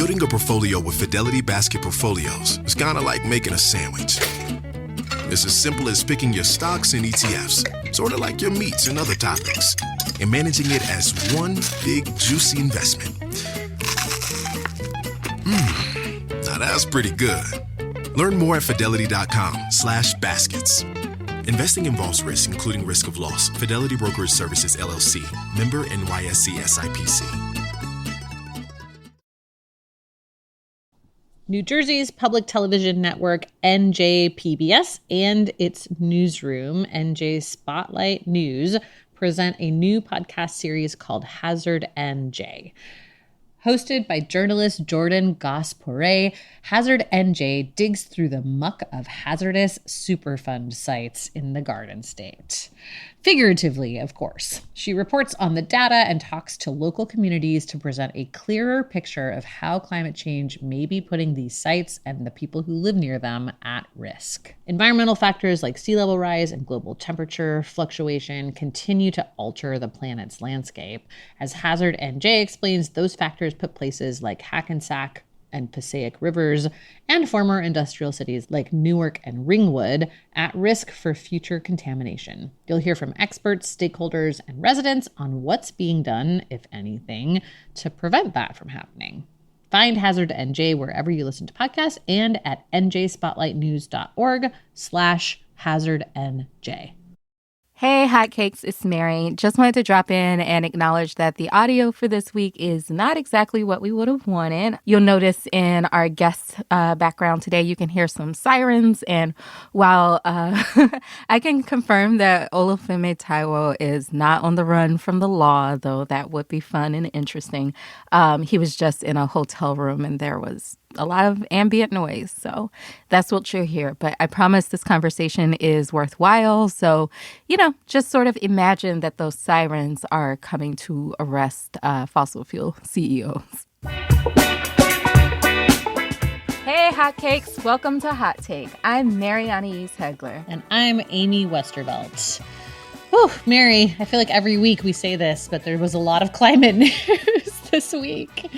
Building a portfolio with Fidelity Basket Portfolios is kind of like making a sandwich. It's as simple as picking your stocks and ETFs, sort of like your meats and other topics, and managing it as one big, juicy investment. Now that's pretty good. Learn more at fidelity.com/baskets. Investing involves risk, including risk of loss. Fidelity Brokerage Services, LLC. Member NYSE SIPC. New Jersey's public television network, NJPBS, and its newsroom, NJ Spotlight News, present a new podcast series called Hazard NJ. Hosted by journalist Jordan Goss-Poret, Hazard NJ digs through the muck of hazardous Superfund sites in the Garden State. Figuratively, of course. She reports on the data and talks to local communities to present a clearer picture of how climate change may be putting these sites and the people who live near them at risk. Environmental factors like sea level rise and global temperature fluctuation continue to alter the planet's landscape. As Hazard NJ explains, those factors put places like Hackensack and Passaic rivers and former industrial cities like Newark and Ringwood at risk for future contamination. You'll hear from experts, stakeholders, and residents on what's being done, if anything, to prevent that from happening. Find Hazard NJ wherever you listen to podcasts and at njspotlightnews.org/hazardnj. Hey, hotcakes, it's Mary. Just wanted to drop in and acknowledge that the audio for this week is not exactly what we would have wanted. You'll notice in our guest background today, you can hear some sirens. And while I can confirm that Olúfemi Táíwò is not on the run from the law, though that would be fun and interesting, he was just in a hotel room and there was a lot of ambient noise. So that's what you'll hear. But I promise this conversation is worthwhile. So, just sort of imagine that those sirens are coming to arrest fossil fuel CEOs. Hey, hotcakes. Welcome to Hot Take. I'm Mary Anais Hegler. And I'm Amy Westervelt. Whew, Mary, I feel like every week we say this, but there was a lot of climate news this week.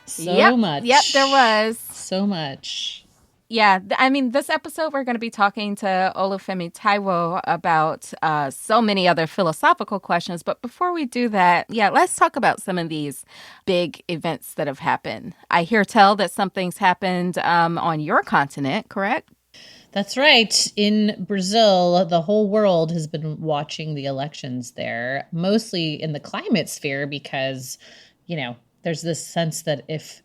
So much. Yep, there was. So much. Yeah, this episode we're going to be talking to Olúfemi Táíwò about so many other philosophical questions. But before we do that, let's talk about some of these big events that have happened. I hear tell that something's happened on your continent, correct? That's right. In Brazil, the whole world has been watching the elections there, mostly in the climate sphere because, there's this sense that if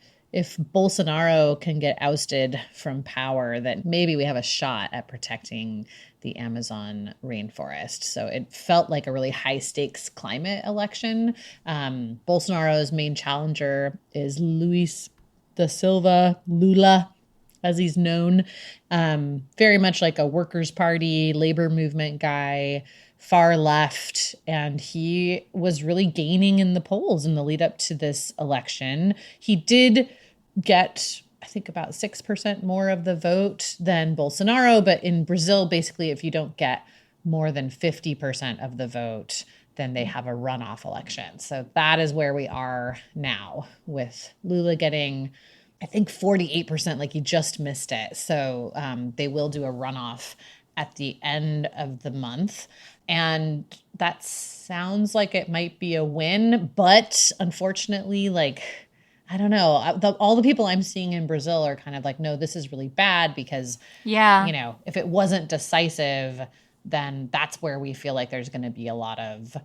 Bolsonaro can get ousted from power, that maybe we have a shot at protecting the Amazon rainforest. So it felt like a really high stakes climate election. Bolsonaro's main challenger is Luis da Silva, Lula, as he's known, very much like a workers' party, labor movement guy, far left, and he was really gaining in the polls in the lead up to this election. He did get, I think, about 6% more of the vote than Bolsonaro, but in Brazil, basically, if you don't get more than 50% of the vote, then they have a runoff election. So that is where we are now, with Lula getting, I think, 48%, like he just missed it. So they will do a runoff at the end of the month. And that sounds like it might be a win, but unfortunately, I don't know, all the people I'm seeing in Brazil are kind of like, no, this is really bad because, if it wasn't decisive, then that's where we feel like there's going to be a lot of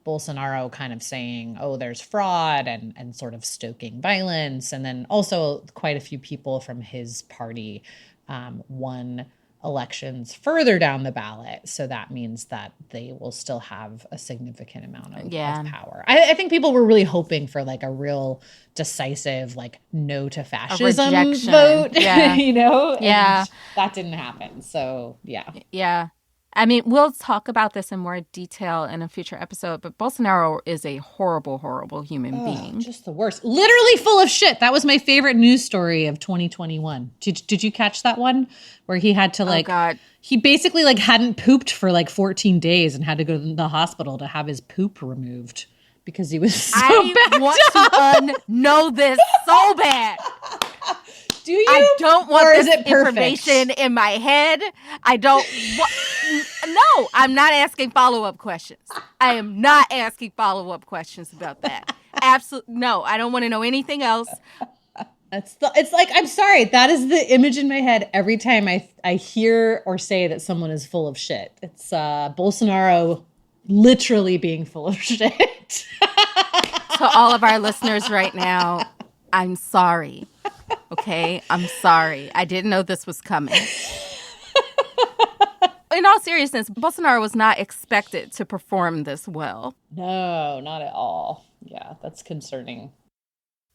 Bolsonaro kind of saying, oh, there's fraud and sort of stoking violence. And then also quite a few people from his party won elections further down the ballot. So that means that they will still have a significant amount of power. I think people were really hoping for a real decisive, no to fascism vote, and that didn't happen. So, yeah. Yeah. We'll talk about this in more detail in a future episode, but Bolsonaro is a horrible, horrible human being. Just the worst. Literally full of shit. That was my favorite news story of 2021. Did you catch that one? Where he had to oh God. He basically hadn't pooped for 14 days and had to go to the hospital to have his poop removed because he was so I want to know this so bad. Do you? I don't want or this is it information in my head. I don't. No, I'm not asking follow-up questions. I am not asking follow-up questions about that. Absolutely no. I don't want to know anything else. It's like, I'm sorry, that is the image in my head every time I hear or say that someone is full of shit. It's Bolsonaro literally being full of shit. To all of our listeners right now, I'm sorry. Okay? I'm sorry. I didn't know this was coming. In all seriousness, Bolsonaro was not expected to perform this well. No, not at all. Yeah, that's concerning.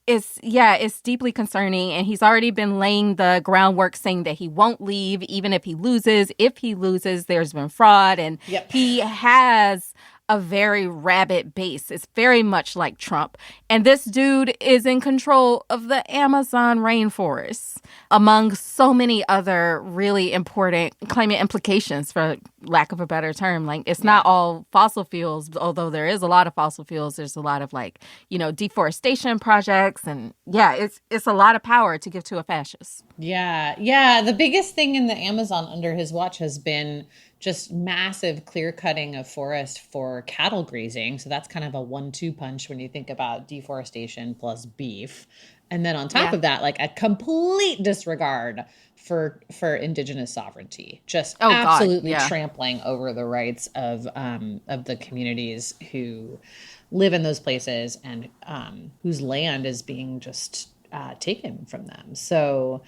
It's deeply concerning, and he's already been laying the groundwork saying that he won't leave even if he loses. If he loses, there's been fraud, and he has a very rabid base. It's very much like Trump. And this dude is in control of the Amazon rainforest, among so many other really important climate implications, for lack of a better term. Like, it's not all fossil fuels, although there is a lot of fossil fuels. There's a lot of, like, you know, deforestation projects. And it's a lot of power to give to a fascist. Yeah. The biggest thing in the Amazon under his watch has been just massive clear cutting of forest for cattle grazing. So that's kind of a 1-2 punch when you think about deforestation plus beef. And then on top of that, like a complete disregard for indigenous sovereignty, just absolutely trampling over the rights of the communities who live in those places and whose land is being just taken from them. So,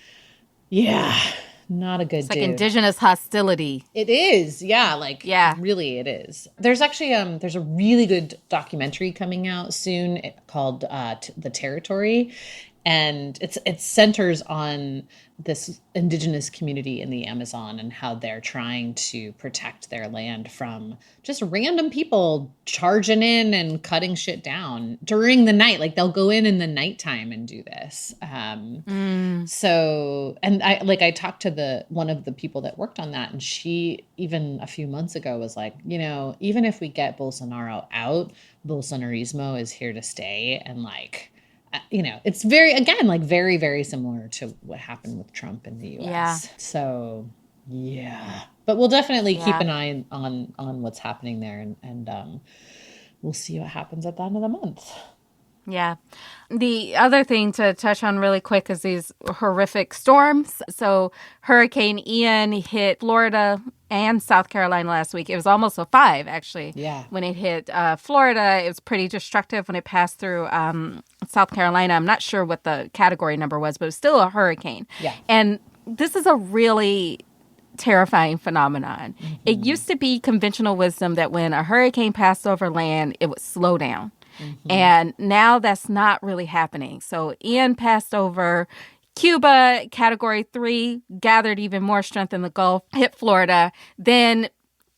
not a good It's like indigenous hostility. It is. Really it is. There's actually there's a really good documentary coming out soon called The Territory, and it centers on this indigenous community in the Amazon and how they're trying to protect their land from just random people charging in and cutting shit down during the night. Like, they'll go in the nighttime and do this. So, and I talked to one of the people that worked on that, and she, even a few months ago, was like, you know, even if we get Bolsonaro out, Bolsonarismo is here to stay. And like, you know, it's very, very similar to what happened with Trump in the U.S. Yeah. So, but we'll definitely keep an eye on what's happening there, and we'll see what happens at the end of the month. Yeah. The other thing to touch on really quick is these horrific storms. So Hurricane Ian hit Florida and South Carolina last week. It was almost a 5, actually. Yeah. When it hit Florida, it was pretty destructive when it passed through South Carolina. I'm not sure what the category number was, but it was still a hurricane. Yeah. And this is a really terrifying phenomenon. Mm-hmm. It used to be conventional wisdom that when a hurricane passed over land, it would slow down. Mm-hmm. And now that's not really happening. So Ian passed over Cuba, category 3, gathered even more strength in the Gulf, hit Florida, then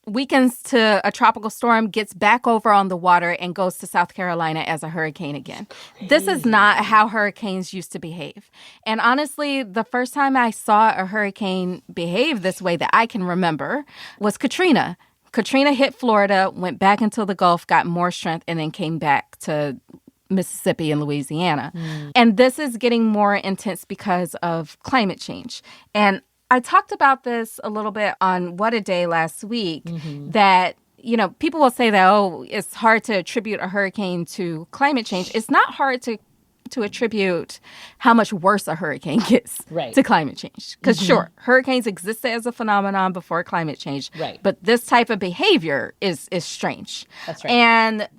weakens to a tropical storm, gets back over on the water, and goes to South Carolina as a hurricane again. This is not how hurricanes used to behave. And honestly, the first time I saw a hurricane behave this way that I can remember was Katrina. Katrina hit Florida, went back into the Gulf, got more strength, and then came back to Mississippi and Louisiana. And this is getting more intense because of climate change. And I talked about this a little bit on What a Day last week, that, you know, people will say that, oh, it's hard to attribute a hurricane to climate change. It's not hard to attribute how much worse a hurricane gets to climate change. Because sure, hurricanes existed as a phenomenon before climate change, but this type of behavior is strange. That's right. And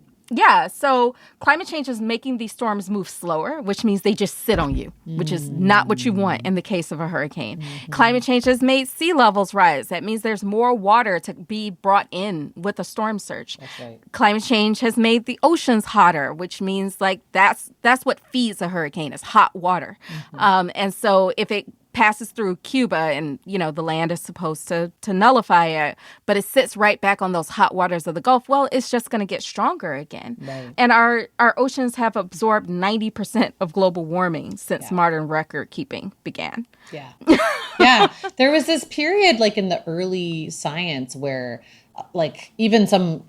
so climate change is making these storms move slower, which means they just sit on you, which is not what you want in the case of a hurricane. Climate change has made sea levels rise. That means there's more water to be brought in with a storm surge. That's right. Climate change has made the oceans hotter, which means like that's what feeds a hurricane is hot water. And so if it passes through Cuba and, you know, the land is supposed to nullify it, but it sits right back on those hot waters of the Gulf, well, it's just going to get stronger again. Right. And our oceans have absorbed 90% of global warming since modern record keeping began. Yeah. There was this period like in the early science where like even some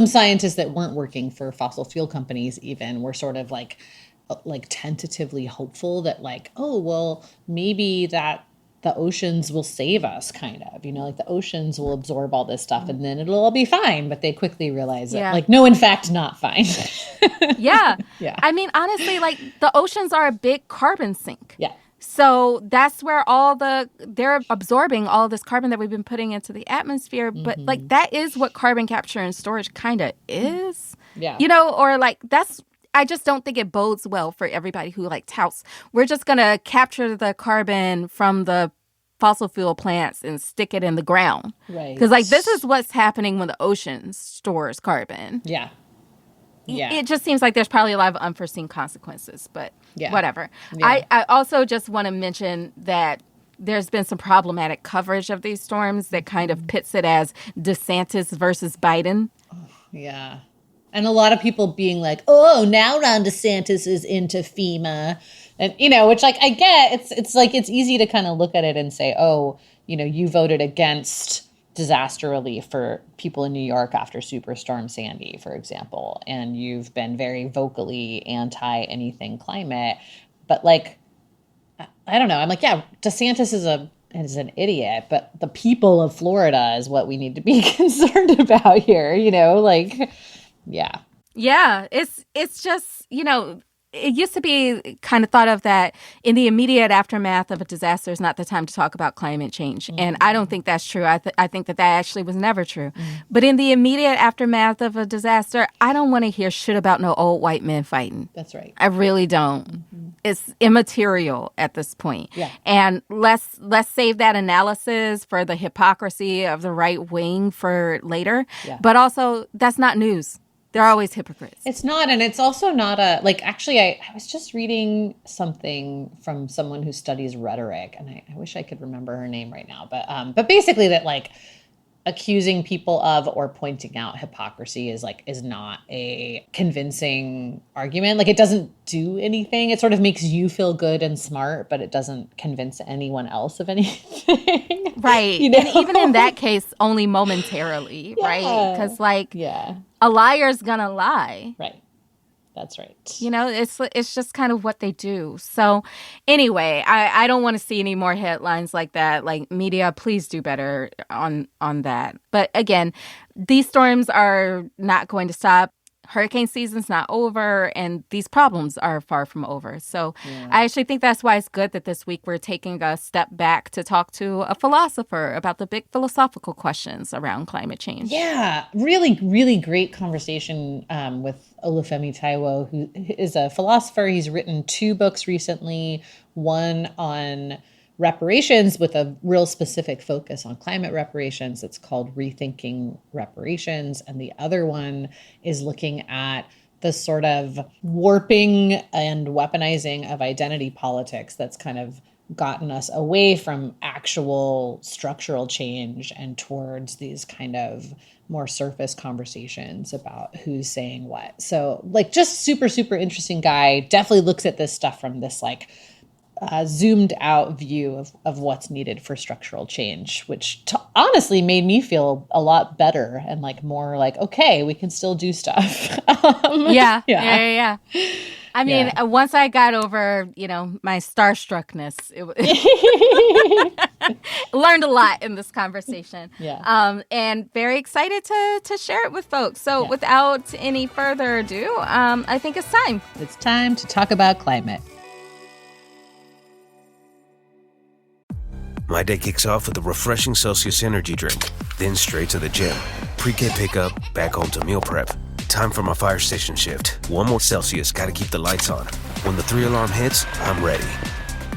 scientists that weren't working for fossil fuel companies even were sort of like tentatively hopeful that like, oh, well, maybe that the oceans will save us, kind of, like the oceans will absorb all this stuff and then it'll all be fine. But they quickly realize that like, no, in fact, not fine. Yeah. Yeah. I mean, honestly, like the oceans are a big carbon sink. Yeah. So that's where they're absorbing all this carbon that we've been putting into the atmosphere. But like that is what carbon capture and storage kind of is. Yeah. Or like I just don't think it bodes well for everybody who like touts, we're just going to capture the carbon from the fossil fuel plants and stick it in the ground. Right. Because like this is what's happening when the ocean stores carbon. Yeah. Yeah. It just seems like there's probably a lot of unforeseen consequences, but whatever. Yeah. I also just want to mention that there's been some problematic coverage of these storms that kind of pits it as DeSantis versus Biden. Yeah. And a lot of people being like, oh, now Ron DeSantis is into FEMA. And, which like I get, it's like it's easy to kind of look at it and say, oh, you voted against disaster relief for people in New York after Superstorm Sandy, for example, and you've been very vocally anti anything climate. But like, I don't know. I'm like, yeah, DeSantis is an idiot, but the people of Florida is what we need to be concerned about here, like, yeah. Yeah, it's just, it used to be kind of thought of that in the immediate aftermath of a disaster is not the time to talk about climate change. Mm-hmm. And I don't think that's true. I think that actually was never true. Mm-hmm. But in the immediate aftermath of a disaster, I don't want to hear shit about no old white men fighting. That's right. I really don't. Mm-hmm. It's immaterial at this point. Yeah. And let's save that analysis for the hypocrisy of the right wing for later. Yeah. But also, that's not news. They're always hypocrites. It's not, and it's also not actually, I was just reading something from someone who studies rhetoric, and I wish I could remember her name right now, but basically that like accusing people of or pointing out hypocrisy is not a convincing argument. Like it doesn't do anything. It sort of makes you feel good and smart, but it doesn't convince anyone else of anything. Right. And even in that case, only momentarily, right? Because a liar's gonna lie. Right. That's right. It's just kind of what they do. So anyway, I don't want to see any more headlines like that. Like media, please do better on that. But again, these storms are not going to stop. Hurricane season's not over, and these problems are far from over. So I actually think that's why it's good that this week we're taking a step back to talk to a philosopher about the big philosophical questions around climate change. Yeah, really, really great conversation with Olúfemi Táíwò, who is a philosopher. He's written 2 books recently, one on reparations with a real specific focus on climate reparations. It's called Rethinking Reparations. And the other one is looking at the sort of warping and weaponizing of identity politics that's kind of gotten us away from actual structural change and towards these kind of more surface conversations about who's saying what. So just super, super interesting guy. Definitely looks at this stuff from this zoomed out view of what's needed for structural change, which honestly made me feel a lot better and more okay, we can still do stuff. Yeah. I mean, once I got over, my starstruckness, learned a lot in this conversation. Yeah. And very excited to share it with folks. So without any further ado, I think it's time. It's time to talk about climate. My day kicks off with a refreshing Celsius energy drink, then straight to the gym. Pre-K pickup, back home to meal prep. Time for my fire station shift. One more Celsius, gotta keep the lights on. When the 3-alarm hits, I'm ready.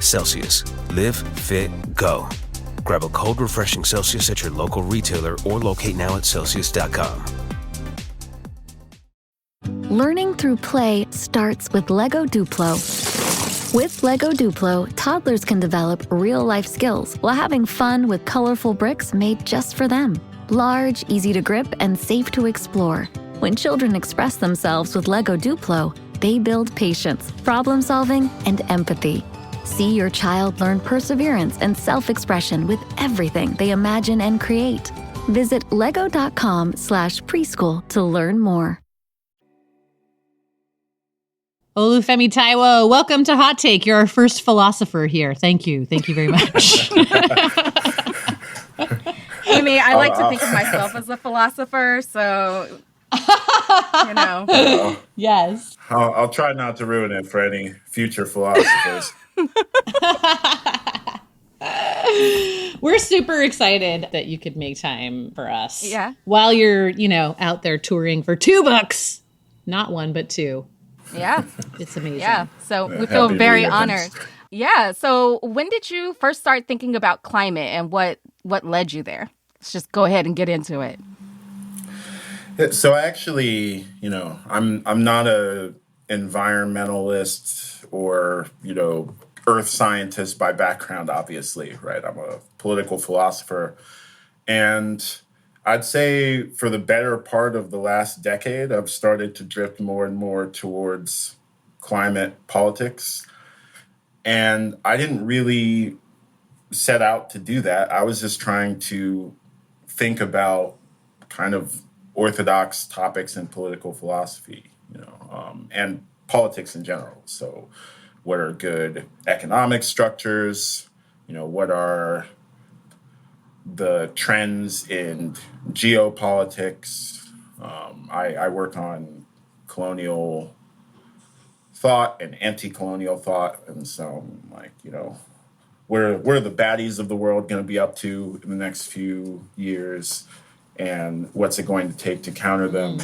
Celsius. Live, fit, go. Grab a cold, refreshing Celsius at your local retailer or locate now at Celsius.com. Learning through play starts with Lego Duplo. With Lego Duplo, toddlers can develop real-life skills while having fun with colorful bricks made just for them. Large, easy to grip, and safe to explore. When children express themselves with Lego Duplo, they build patience, problem-solving, and empathy. See your child learn perseverance and self-expression with everything they imagine and create. Visit lego.com/preschool to learn more. Olúfemi Táíwò, welcome to Hot Take. You're our first philosopher here. Thank you. Thank you very much. I mean, I like to think of myself as a philosopher, so, Yes. I'll try not to ruin it for any future philosophers. We're super excited that you could make time for us. Yeah. While you're, out there touring for 2 books. Not 1, but 2. yeah. It's amazing. Yeah. So we Happy feel to be very here. honored. Yeah. So when did you first start thinking about climate and what led you there? Let's just go ahead and get into it. So actually, I'm not a environmentalist or, earth scientist by background, obviously, right? I'm a political philosopher. And I'd say for the better part of the last decade, I've started to drift more and more towards climate politics. And I didn't really set out to do that. I was just trying to think about kind of orthodox topics in political philosophy, and politics in general. So what are good economic structures? What are the trends in geopolitics? I work on colonial thought and anti-colonial thought. And so I'm like, where are the baddies of the world going to be up to in the next few years? And what's it going to take to counter them?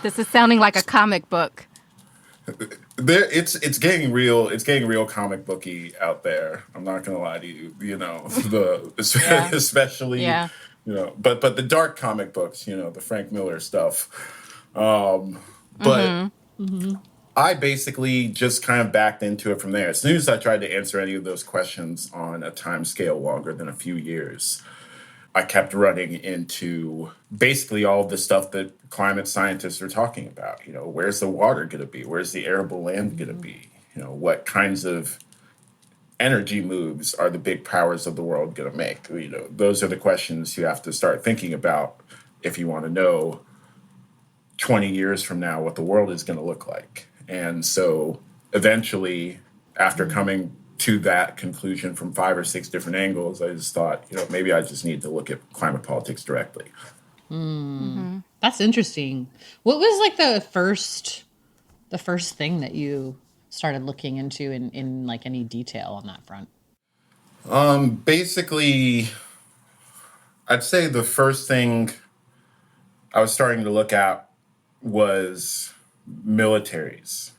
This is sounding like a comic book. It's getting real. It's getting real comic booky out there. I'm not gonna lie to you. Especially but the dark comic books. The Frank Miller stuff. But I basically just kind of backed into it from there. As soon as I tried to answer any of those questions on a time scale longer than a few years, I kept running into basically all of the stuff that climate scientists are talking about. Where's the water going to be? Where's the arable land going to be? What kinds of energy moves are the big powers of the world going to make? Those are the questions you have to start thinking about if you want to know 20 years from now what the world is going to look like. And so eventually, after coming to that conclusion from 5 or 6 different angles, I just thought, maybe I just need to look at climate politics directly. That's interesting. What was like the first thing that you started looking into in like any detail on that front? Basically, I'd say the first thing I was starting to look at was militaries.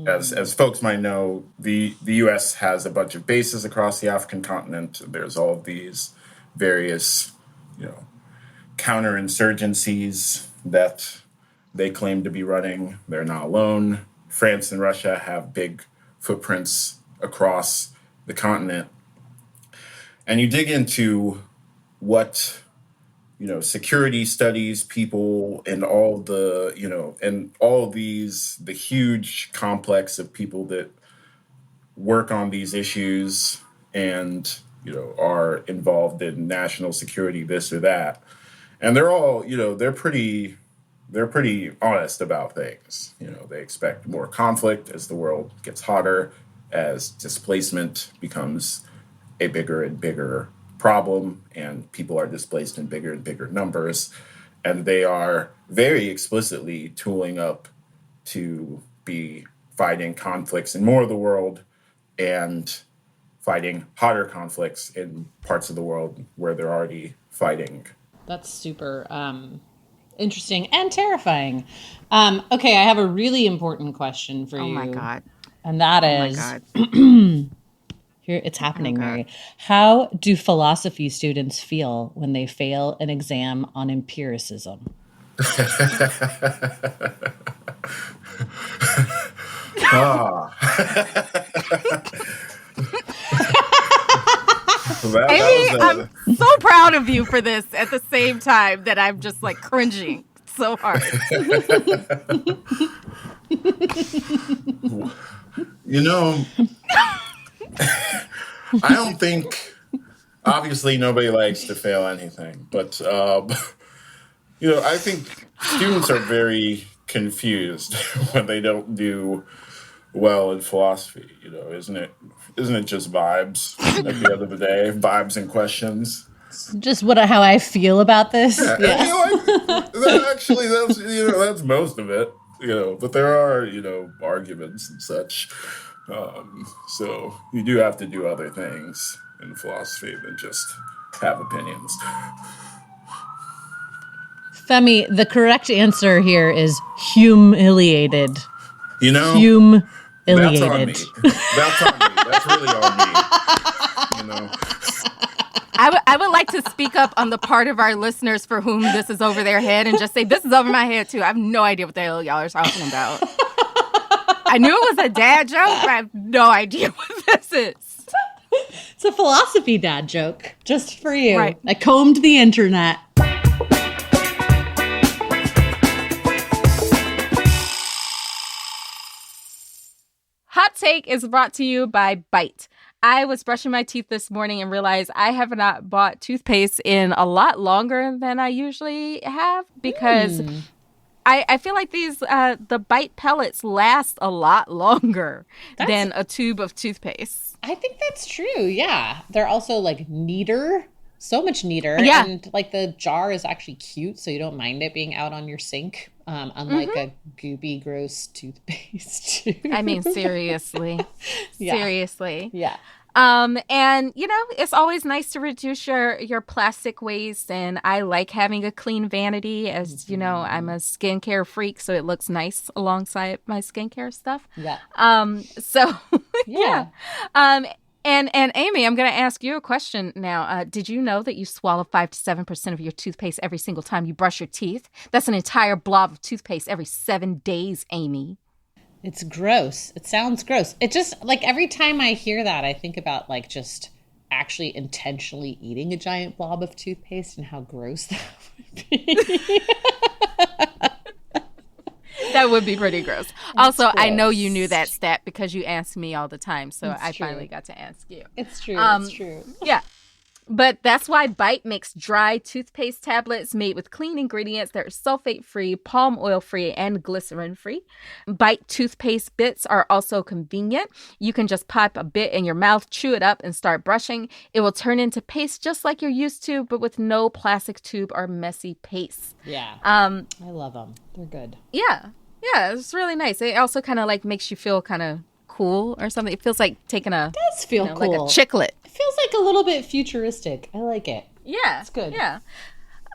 As folks might know, the U.S. has a bunch of bases across the African continent. There's all of these various, counterinsurgencies that they claim to be running. They're not alone. France and Russia have big footprints across the continent. And you dig into what security studies people and all the, and all these, the huge complex of people that work on these issues and, are involved in national security, this or that. And they're all, they're pretty honest about things. They expect more conflict as the world gets hotter, as displacement becomes a bigger and bigger problem, and people are displaced in bigger and bigger numbers. And they are very explicitly tooling up to be fighting conflicts in more of the world and fighting hotter conflicts in parts of the world where they're already fighting. That's super interesting and terrifying. Okay, I have a really important question for you. Oh my God. And that is, here it's happening, Mary. How do philosophy students feel when they fail an exam on empiricism? Amy, I'm so proud of you for this at the same time that I'm just like cringing so hard. Obviously, nobody likes to fail anything, but I think students are very confused when they don't do well in philosophy. Isn't it just vibes at the end of the day? Vibes and questions. Just how I feel about this. Yeah. That's most of it. But there are arguments and such. So you do have to do other things in philosophy than just have opinions. Femi, the correct answer here is humiliated. Humiliated. That's on me. That's on me. That's really on me. I would like to speak up on the part of our listeners for whom this is over their head and just say, this is over my head, too. I have no idea what the hell y'all are talking about. I knew it was a dad joke, but I have no idea what this is. It's a philosophy dad joke, just for you. Right. I combed the internet. Hot Take is brought to you by Bite. I was brushing my teeth this morning and realized I have not bought toothpaste in a lot longer than I usually have because I feel like the Bite pellets last a lot longer than a tube of toothpaste. I think that's true. Yeah. They're also neater. So much neater. Yeah. And the jar is actually cute, so you don't mind it being out on your sink. Unlike a goopy, gross toothpaste. I mean, seriously. Yeah. Seriously. Yeah. And it's always nice to reduce your plastic waste, and I like having a clean vanity. As you know, I'm a skincare freak, so it looks nice alongside my skincare stuff. Yeah. So Yeah. And Amy, I'm going to ask you a question now. Did you know that you swallow 5 to 7% of your toothpaste every single time you brush your teeth? That's an entire blob of toothpaste every 7 days, Amy. It's gross. It sounds gross. It just, every time I hear that, I think about, just actually intentionally eating a giant blob of toothpaste and how gross that would be. That would be pretty gross. Also, gross. I know you knew that stat because you ask me all the time, so It's I true. finally got to ask you. It's true. It's true. Yeah. But that's why Bite makes dry toothpaste tablets made with clean ingredients that are sulfate-free, palm oil-free, and glycerin-free. Bite toothpaste bits are also convenient. You can just pop a bit in your mouth, chew it up, and start brushing. It will turn into paste just like you're used to, but with no plastic tube or messy paste. Yeah. I love them. They're good. Yeah. Yeah, it's really nice. It also kind of makes you feel kind of cool or something. It feels like taking It does feel cool. like a chiclet. It feels like a little bit futuristic. I like it. Yeah. It's good. Yeah.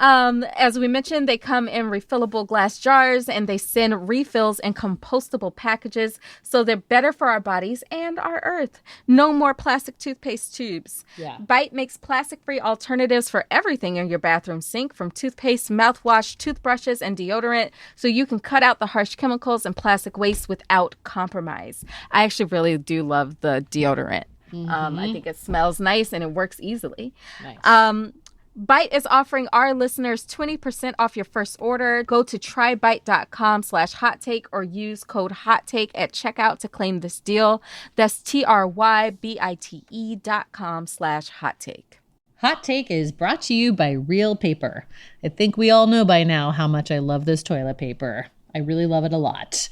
As we mentioned, they come in refillable glass jars and they send refills in compostable packages. So they're better for our bodies and our earth. No more plastic toothpaste tubes. Yeah. Bite makes plastic-free alternatives for everything in your bathroom sink, from toothpaste, mouthwash, toothbrushes, and deodorant. So you can cut out the harsh chemicals and plastic waste without compromise. I actually really do love the deodorant. I think it smells nice and it works easily. Nice. Bite is offering our listeners 20% off your first order. Go to trybite.com/hottake or use code HOTTAKE at checkout to claim this deal. That's TRYBITE.com/hottake. Hot Take is brought to you by Real Paper. I think we all know by now how much I love this toilet paper. I really love it a lot.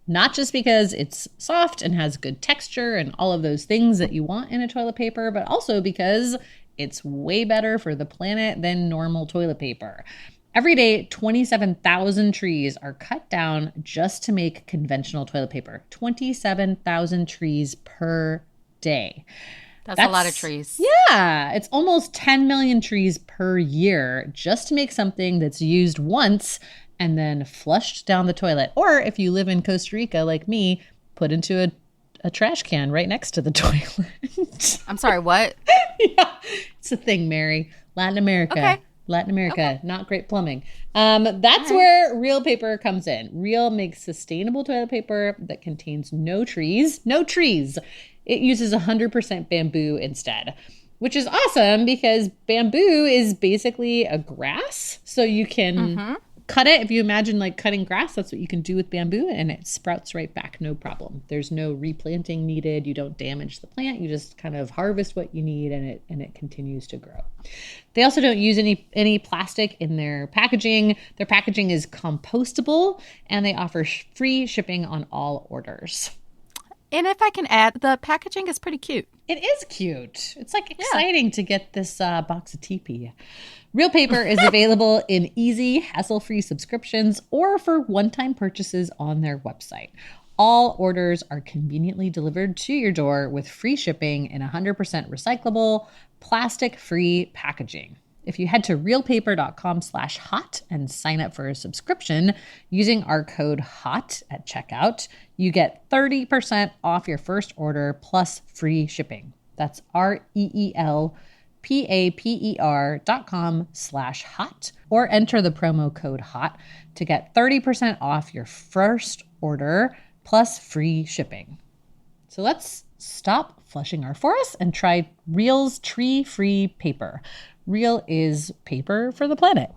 Not just because it's soft and has good texture and all of those things that you want in a toilet paper, but also because it's way better for the planet than normal toilet paper. Every day, 27,000 trees are cut down just to make conventional toilet paper. 27,000 trees per day. That's a lot of trees. Yeah, it's almost 10 million trees per year just to make something that's used once and then flushed down the toilet. Or if you live in Costa Rica like me, put into a trash can right next to the toilet. I'm sorry, what? Yeah, it's a thing, Mary. Latin America. Okay. Latin America, not great plumbing. That's where Real Paper comes in. Real makes sustainable toilet paper that contains no trees. No trees. It uses 100% bamboo instead, which is awesome because bamboo is basically a grass. So you can cut it. If you imagine like cutting grass, that's what you can do with bamboo, and it sprouts right back, no problem. There's no replanting needed. You don't damage the plant. You just kind of harvest what you need, and it continues to grow. They also don't use any plastic in their packaging. Their packaging is compostable, and they offer free shipping on all orders. And if I can add, the packaging is pretty cute. It is cute. It's like exciting to get this box of TP. Real paper is available in easy, hassle-free subscriptions or for one-time purchases on their website. All orders are conveniently delivered to your door with free shipping and 100% recyclable, plastic-free packaging. If you head to realpaper.com/hot and sign up for a subscription using our code HOT at checkout, you get 30% off your first order plus free shipping. That's REELPAPER.com/hot or enter the promo code HOT to get 30% off your first order plus free shipping. So let's stop flushing our forests and try Real's tree-free paper. Real is paper for the planet.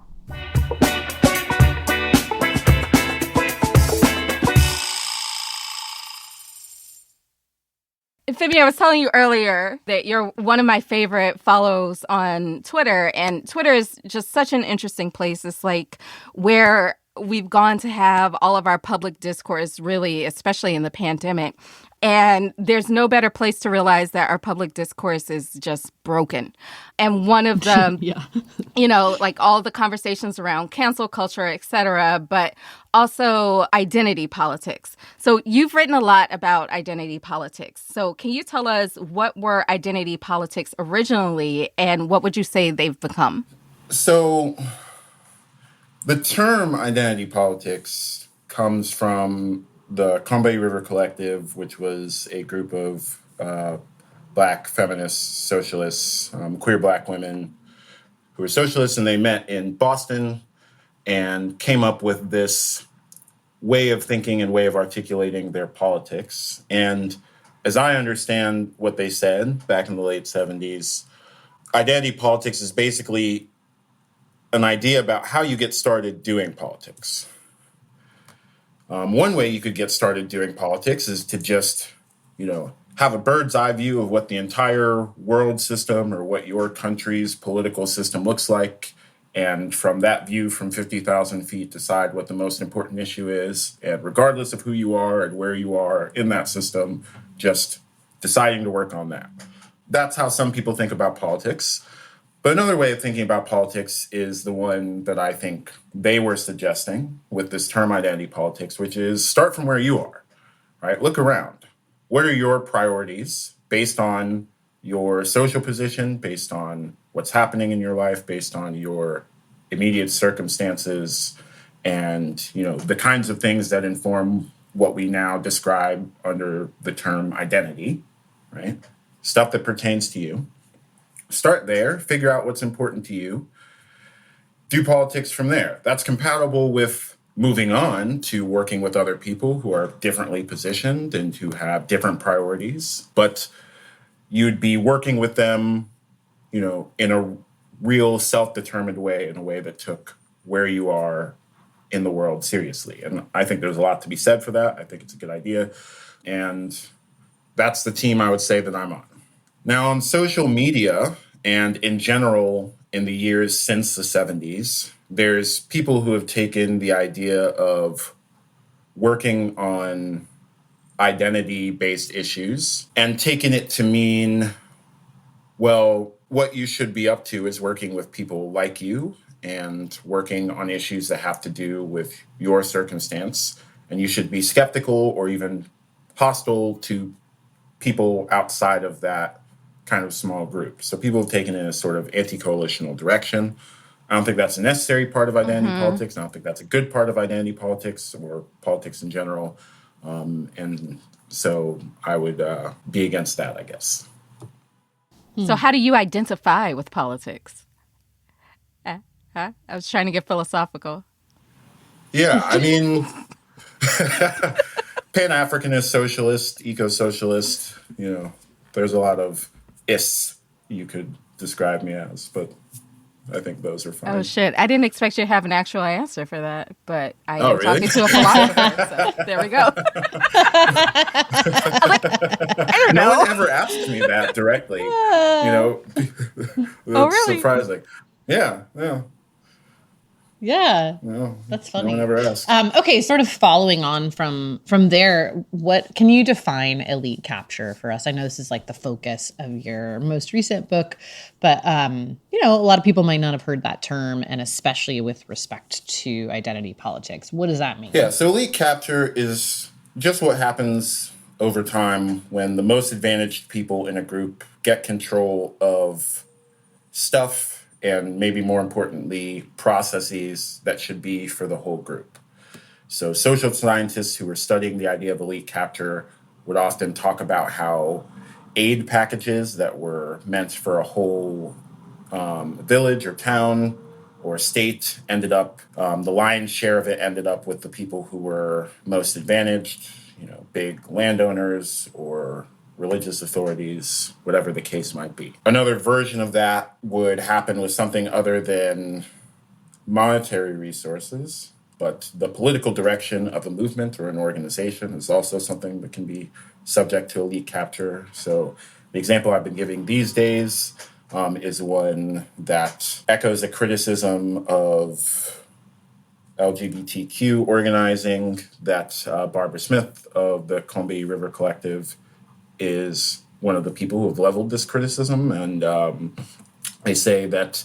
Femi, I was telling you earlier that you're one of my favorite follows on Twitter, and Twitter is just such an interesting place. It's like where we've gone to have all of our public discourse, really, especially in the pandemic. And there's no better place to realize that our public discourse is just broken. And one of the, like all the conversations around cancel culture, et cetera, but also identity politics. So you've written a lot about identity politics. So can you tell us what were identity politics originally and what would you say they've become? So the term identity politics comes from the Cambrai River Collective, which was a group of Black feminist socialists, queer Black women who were socialists, and they met in Boston and came up with this way of thinking and way of articulating their politics. And as I understand what they said back in the late 70s, identity politics is basically an idea about how you get started doing politics. One way you could get started doing politics is to just, have a bird's eye view of what the entire world system or what your country's political system looks like. And from that view, from 50,000 feet, decide what the most important issue is. And regardless of who you are and where you are in that system, just deciding to work on that. That's how some people think about politics. But another way of thinking about politics is the one that I think they were suggesting with this term identity politics, which is start from where you are, right? Look around. What are your priorities based on your social position, based on what's happening in your life, based on your immediate circumstances, and, the kinds of things that inform what we now describe under the term identity, right? Stuff that pertains to you. Start there, figure out what's important to you, do politics from there. That's compatible with moving on to working with other people who are differently positioned and who have different priorities. But you'd be working with them, in a real self-determined way, in a way that took where you are in the world seriously. And I think there's a lot to be said for that. I think it's a good idea. And that's the team I would say that I'm on. Now, on social media and in general, in the years since the 70s, there's people who have taken the idea of working on identity-based issues and taken it to mean, well, what you should be up to is working with people like you and working on issues that have to do with your circumstance. And you should be skeptical or even hostile to people outside of that kind of small group. So people have taken it in a sort of anti-coalitional direction. I don't think that's a necessary part of identity politics. I don't think that's a good part of identity politics or politics in general. And so I would be against that, I guess. So how do you identify with politics? I was trying to get philosophical. Yeah, I mean, Pan-Africanist, socialist, eco-socialist, there's a lot of ists you could describe me as, but I think those are fine. Oh, shit. I didn't expect you to have an actual answer for that, but I am really? talking to a philosopher, so there we go. I was like, I don't No know. one ever asked me that directly. That's really? surprising. Yeah. Yeah, No, that's no funny. one ever asked. Okay, sort of following on from there, what can you define elite capture for us? I know this is like the focus of your most recent book, but a lot of people might not have heard that term, and especially with respect to identity politics. What does that mean? Yeah, so elite capture is just what happens over time when the most advantaged people in a group get control of stuff and, maybe more importantly, processes that should be for the whole group. So social scientists who are studying the idea of elite capture would often talk about how aid packages that were meant for a whole village or town or state ended up, the lion's share of it ended up with the people who were most advantaged, big landowners or religious authorities, whatever the case might be. Another version of that would happen with something other than monetary resources, but the political direction of a movement or an organization is also something that can be subject to elite capture. So the example I've been giving these days is one that echoes a criticism of LGBTQ organizing that Barbara Smith of the Columbia River Collective is one of the people who have leveled this criticism. And they say that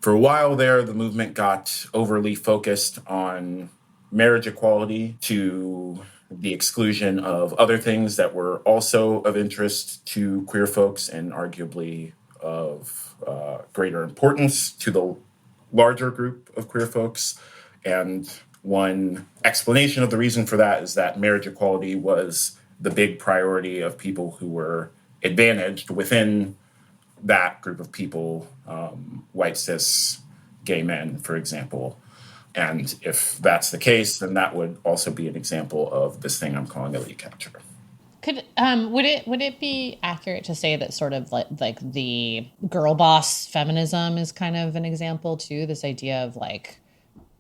for a while there, the movement got overly focused on marriage equality to the exclusion of other things that were also of interest to queer folks and arguably of greater importance to the larger group of queer folks. And one explanation of the reason for that is that marriage equality was the big priority of people who were advantaged within that group of people, white cis gay men, for example. And if that's the case, then that would also be an example of this thing I'm calling elite capture. Would it be accurate to say that sort of like the girl boss feminism is kind of an example too? This idea of like,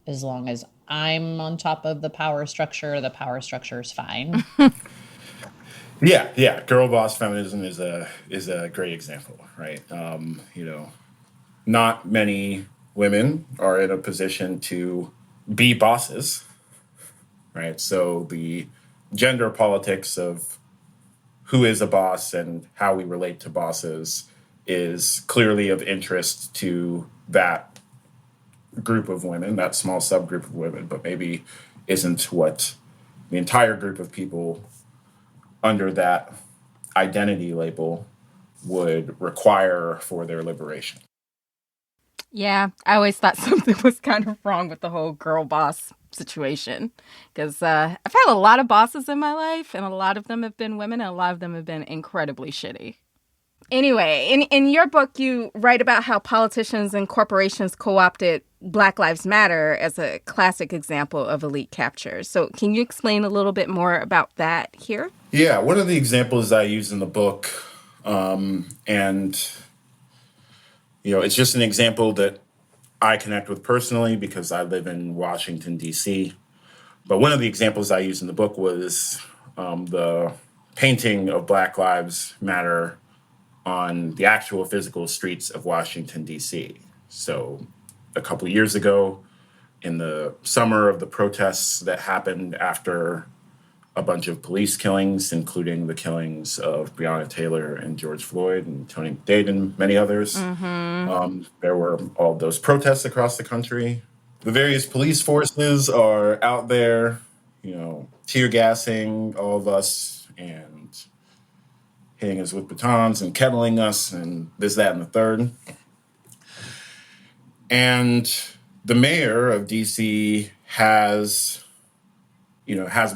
as long as I'm on top of the power structure is fine. Yeah. Girl boss feminism is a great example, right? Not many women are in a position to be bosses, right? So the gender politics of who is a boss and how we relate to bosses is clearly of interest to that group of women, that small subgroup of women, but maybe isn't what the entire group of people under that identity label would require for their liberation. Yeah, I always thought something was kind of wrong with the whole girl boss situation because I've had a lot of bosses in my life and a lot of them have been women and a lot of them have been incredibly shitty. Anyway, in your book, you write about how politicians and corporations co-opted Black Lives Matter as a classic example of elite capture. So can you explain a little bit more about that here? Yeah, one of the examples I use in the book, it's just an example that I connect with personally because I live in Washington, D.C. But one of the examples I use in the book was the painting of Black Lives Matter on the actual physical streets of Washington, D.C. So a couple of years ago, in the summer of the protests that happened after a bunch of police killings, including the killings of Breonna Taylor and George Floyd and Tony McDade and many others. There were all those protests across the country. The various police forces are out there, tear gassing all of us and hitting us with batons and kettling us and this, that, and the third. And the mayor of DC has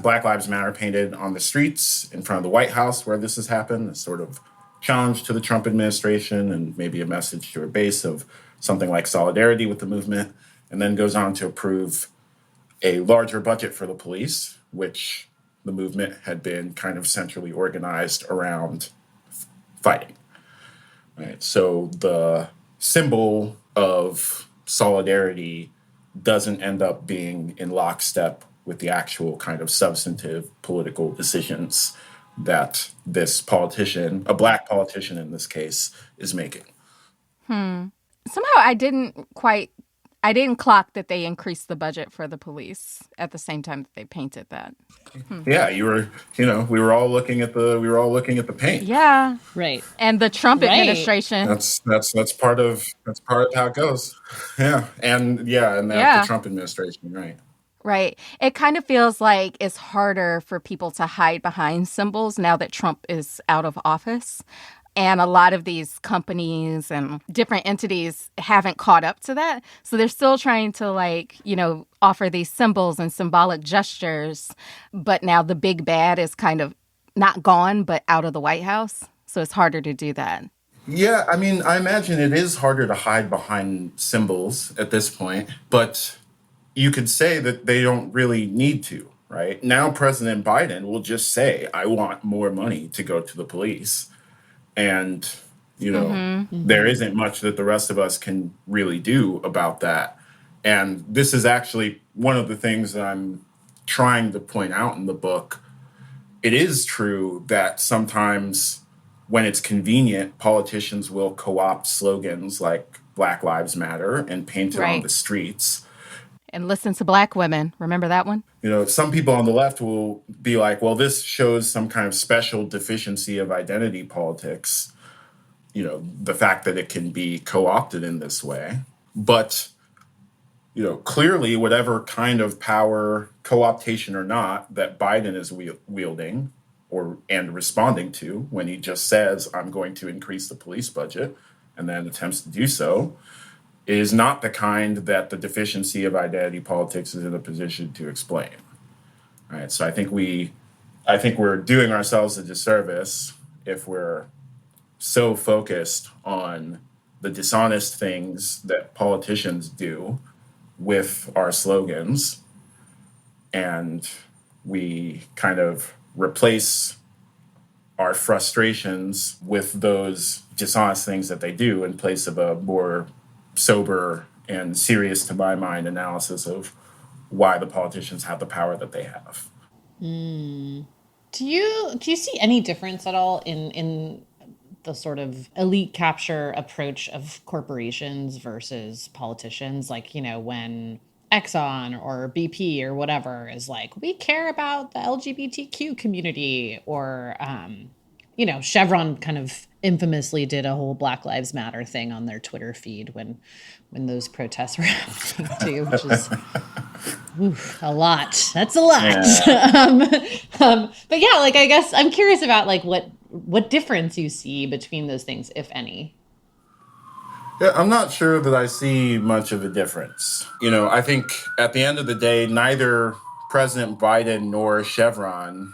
Black Lives Matter painted on the streets in front of the White House where this has happened, a sort of challenge to the Trump administration and maybe a message to her base of something like solidarity with the movement, and then goes on to approve a larger budget for the police, which the movement had been kind of centrally organized around fighting. Right? So the symbol of solidarity doesn't end up being in lockstep with the actual kind of substantive political decisions that this politician, a Black politician in this case, is making. Somehow I didn't clock that they increased the budget for the police at the same time that they painted that. Yeah, we were all looking at the paint. Yeah. Right. And the Trump Right. administration. That's part of how it goes. And the Trump administration, right. Right. It kind of feels like it's harder for people to hide behind symbols now that Trump is out of office. And a lot of these companies and different entities haven't caught up to that. So they're still trying to offer these symbols and symbolic gestures. But now the big bad is kind of not gone, but out of the White House. So it's harder to do that. Yeah, I mean, I imagine it is harder to hide behind symbols at this point. But you could say that they don't really need to, right? Now President Biden will just say, I want more money to go to the police. And, there isn't much that the rest of us can really do about that. And this is actually one of the things that I'm trying to point out in the book. It is true that sometimes when it's convenient, politicians will co-opt slogans like Black Lives Matter and paint it on the streets. And listen to Black women. Remember that one? Some people on the left will be like, well, this shows some kind of special deficiency of identity politics, the fact that it can be co-opted in this way. But, clearly whatever kind of power, co-optation or not, that Biden is wielding and responding to when he just says, I'm going to increase the police budget and then attempts to do so, is not the kind that the deficiency of identity politics is in a position to explain. All right, so I think we're doing ourselves a disservice if we're so focused on the dishonest things that politicians do with our slogans, and we kind of replace our frustrations with those dishonest things that they do in place of a more sober and serious, to my mind, analysis of why the politicians have the power that they have. Do you see any difference at all in the sort of elite capture approach of corporations versus politicians? Like, when Exxon or BP or whatever is like, we care about the LGBTQ community, or Chevron kind of infamously did a whole Black Lives Matter thing on their Twitter feed when those protests were happening too, which is a lot. That's a lot. Yeah. But yeah, I guess I'm curious about what difference you see between those things, if any. Yeah, I'm not sure that I see much of a difference. I think at the end of the day, neither President Biden nor Chevron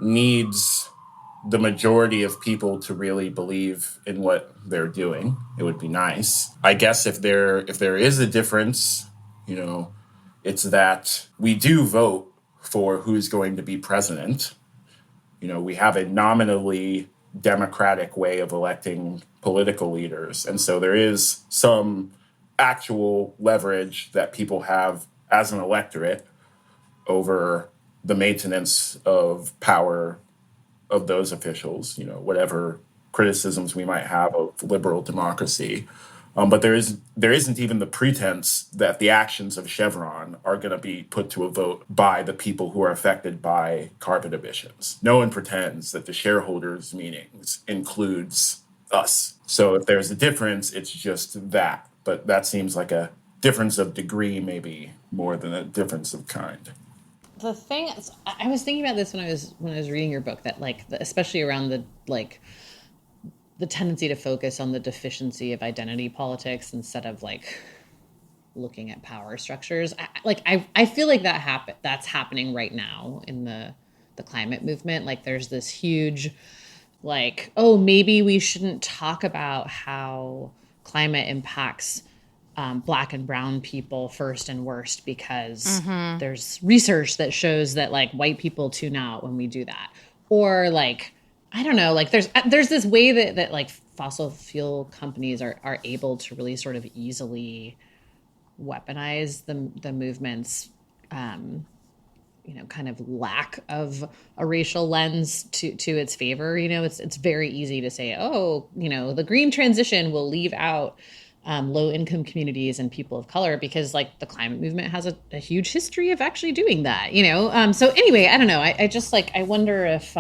needs the majority of people to really believe in what they're doing. It would be nice. I guess if there is a difference, it's that we do vote for who's going to be president. We have a nominally democratic way of electing political leaders. And so there is some actual leverage that people have as an electorate over the maintenance of power of those officials, whatever criticisms we might have of liberal democracy. But there isn't even the pretense that the actions of Chevron are going to be put to a vote by the people who are affected by carbon emissions. No one pretends that the shareholders' meetings includes us. So if there's a difference, it's just that. But that seems like a difference of degree, maybe more than a difference of kind. The thing is, I was thinking about this when I was reading your book, that especially around the tendency to focus on the deficiency of identity politics instead of looking at power structures. I feel like that's happening right now in the climate movement. There's this huge maybe we shouldn't talk about how climate impacts Black and brown people first and worst because there's research that shows that white people tune out when we do that. Or I don't know, like there's this way that like fossil fuel companies are able to really sort of easily weaponize the movement's kind of lack of a racial lens to its favor. It's very easy to say, oh, the green transition will leave out low income communities and people of color, because like the climate movement has a huge history of actually doing that. So anyway, I don't know. I just like I wonder if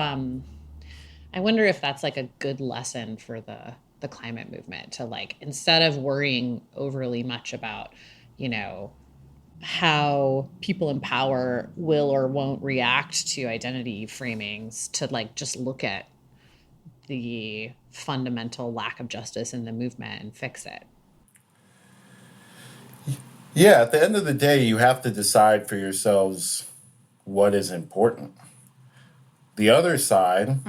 that's like a good lesson for the climate movement, to like, instead of worrying overly much about how people in power will or won't react to identity framings, to like just look at the fundamental lack of justice in the movement and fix it. Yeah, at the end of the day, you have to decide for yourselves what is important. The other side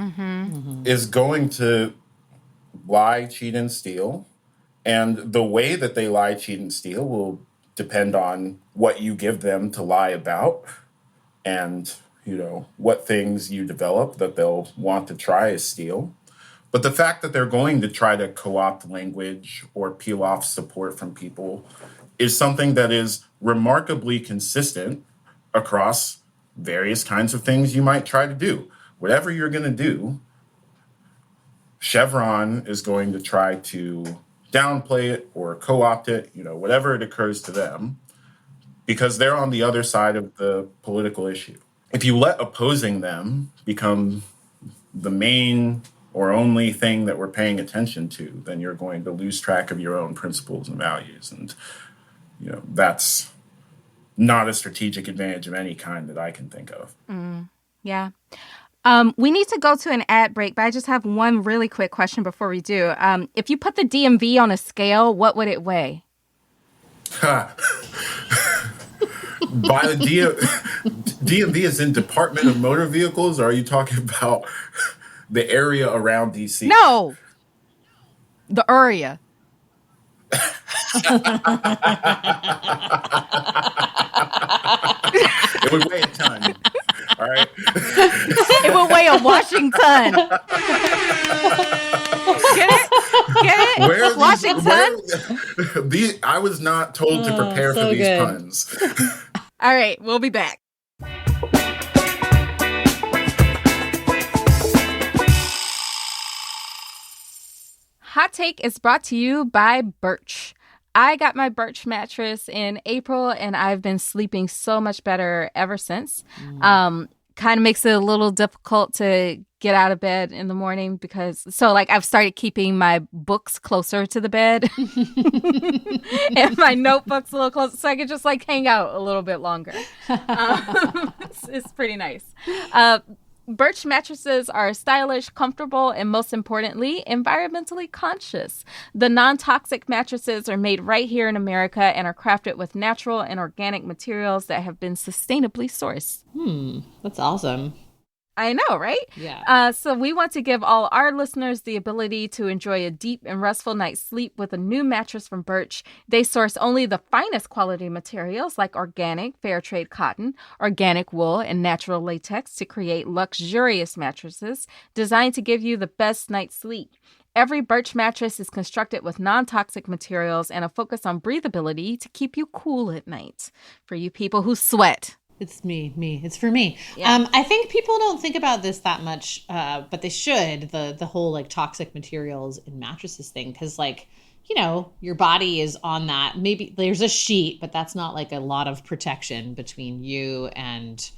is going to lie, cheat, and steal. And the way that they lie, cheat, and steal will depend on what you give them to lie about, and, what things you develop that they'll want to try to steal. But the fact that they're going to try to co-opt language or peel off support from people is something that is remarkably consistent across various kinds of things you might try to do. Whatever you're going to do, Chevron is going to try to downplay it or co-opt it, whatever it occurs to them, because they're on the other side of the political issue. If you let opposing them become the main or only thing that we're paying attention to, then you're going to lose track of your own principles and values. And, that's not a strategic advantage of any kind that I can think of. Yeah. We need to go to an ad break, but I just have one really quick question before we do. If you put the DMV on a scale, what would it weigh? By the DMV is in Department of Motor Vehicles, or are you talking about the area around DC? No, the area. It would weigh a ton. All right. It would weigh a Washington. Get it? Where Washington? I was not told to prepare for these puns. All right, we'll be back. Hot Take is brought to you by Birch. I got my Birch mattress in April, and I've been sleeping so much better ever since. Kind of makes it a little difficult to get out of bed in the morning I've started keeping my books closer to the bed and my notebooks a little closer, so I can just like hang out a little bit longer. It's pretty nice. Birch mattresses are stylish, comfortable, and most importantly, environmentally conscious. The non-toxic mattresses are made right here in America and are crafted with natural and organic materials that have been sustainably sourced. That's awesome. I know, right? Yeah. So we want to give all our listeners the ability to enjoy a deep and restful night's sleep with a new mattress from Birch. They source only the finest quality materials like organic, fair trade cotton, organic wool, and natural latex to create luxurious mattresses designed to give you the best night's sleep. Every Birch mattress is constructed with non-toxic materials and a focus on breathability to keep you cool at night. For you people who sweat. It's me. It's for me. Yeah. I think people don't think about this that much, but they should. The whole like toxic materials in mattresses thing, because like, your body is on that. Maybe there's a sheet, but that's not like a lot of protection between you and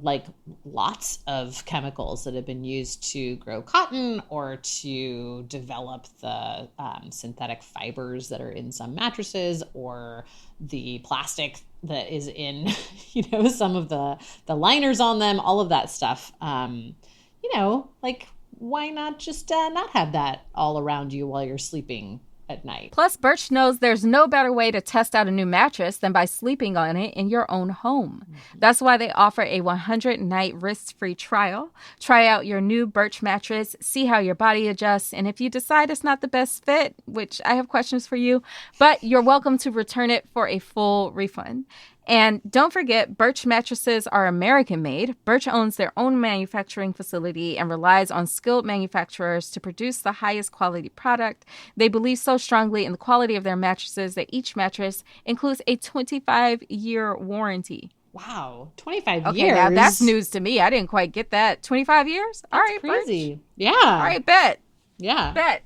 like lots of chemicals that have been used to grow cotton or to develop the synthetic fibers that are in some mattresses, or the plastic that is in, some of the liners on them, all of that stuff. Like why not just not have that all around you while you're sleeping at night? Plus, Birch knows there's no better way to test out a new mattress than by sleeping on it in your own home. That's why they offer a 100-night risk-free trial. Try out your new Birch mattress, see how your body adjusts, and if you decide it's not the best fit, which I have questions for you, but you're welcome to return it for a full refund. And don't forget, Birch mattresses are American-made. Birch owns their own manufacturing facility and relies on skilled manufacturers to produce the highest quality product. They believe so strongly in the quality of their mattresses that each mattress includes a 25-year warranty. Wow, 25 Okay, years. now that's news to me. I didn't quite get that. 25 years? All right, crazy. Birch. Yeah. All right, bet. Yeah. Bet.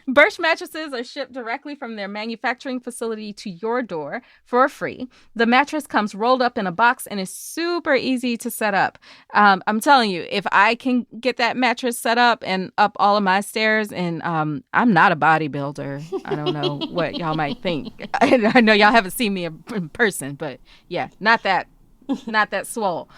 Birch mattresses are shipped directly from their manufacturing facility to your door for free. The mattress comes rolled up in a box and is super easy to set up. I'm telling you, if I can get that mattress set up and up all of my stairs, and I'm not a bodybuilder. I don't know what y'all might think. I know y'all haven't seen me in person, but yeah, not that swole.